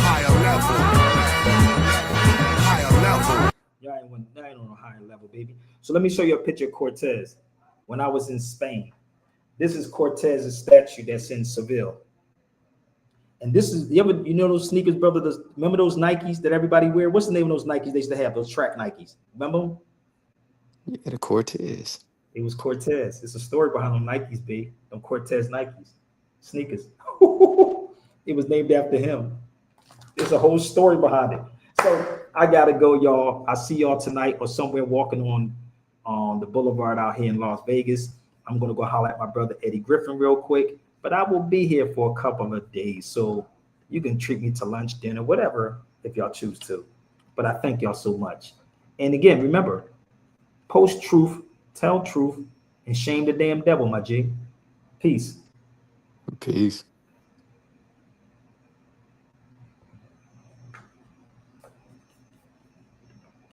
Higher level. Higher level. Y'all ain't on a higher level, baby. So let me show you a picture of Cortez when I was in Spain. This is Cortez's statue that's in Seville. And this is, you know those sneakers, brother? Remember those Nikes that everybody wear? What's the name of those Nikes they used to have? Those track Nikes. Remember them? Yeah, the Cortez. It was Cortez. It's a story behind them Nikes, babe. Them Cortez Nikes. Sneakers. It was named after him. There's a whole story behind it. So I gotta go, y'all. I'll see y'all tonight or somewhere walking on the boulevard out here in Las Vegas. I'm gonna go holler at my brother Eddie Griffin real quick, but I will be here for a couple of days. So you can treat me to lunch, dinner, whatever, if y'all choose to. But I thank y'all so much. And again, remember, post truth, tell truth, and shame the damn devil, my G. Peace. Peace.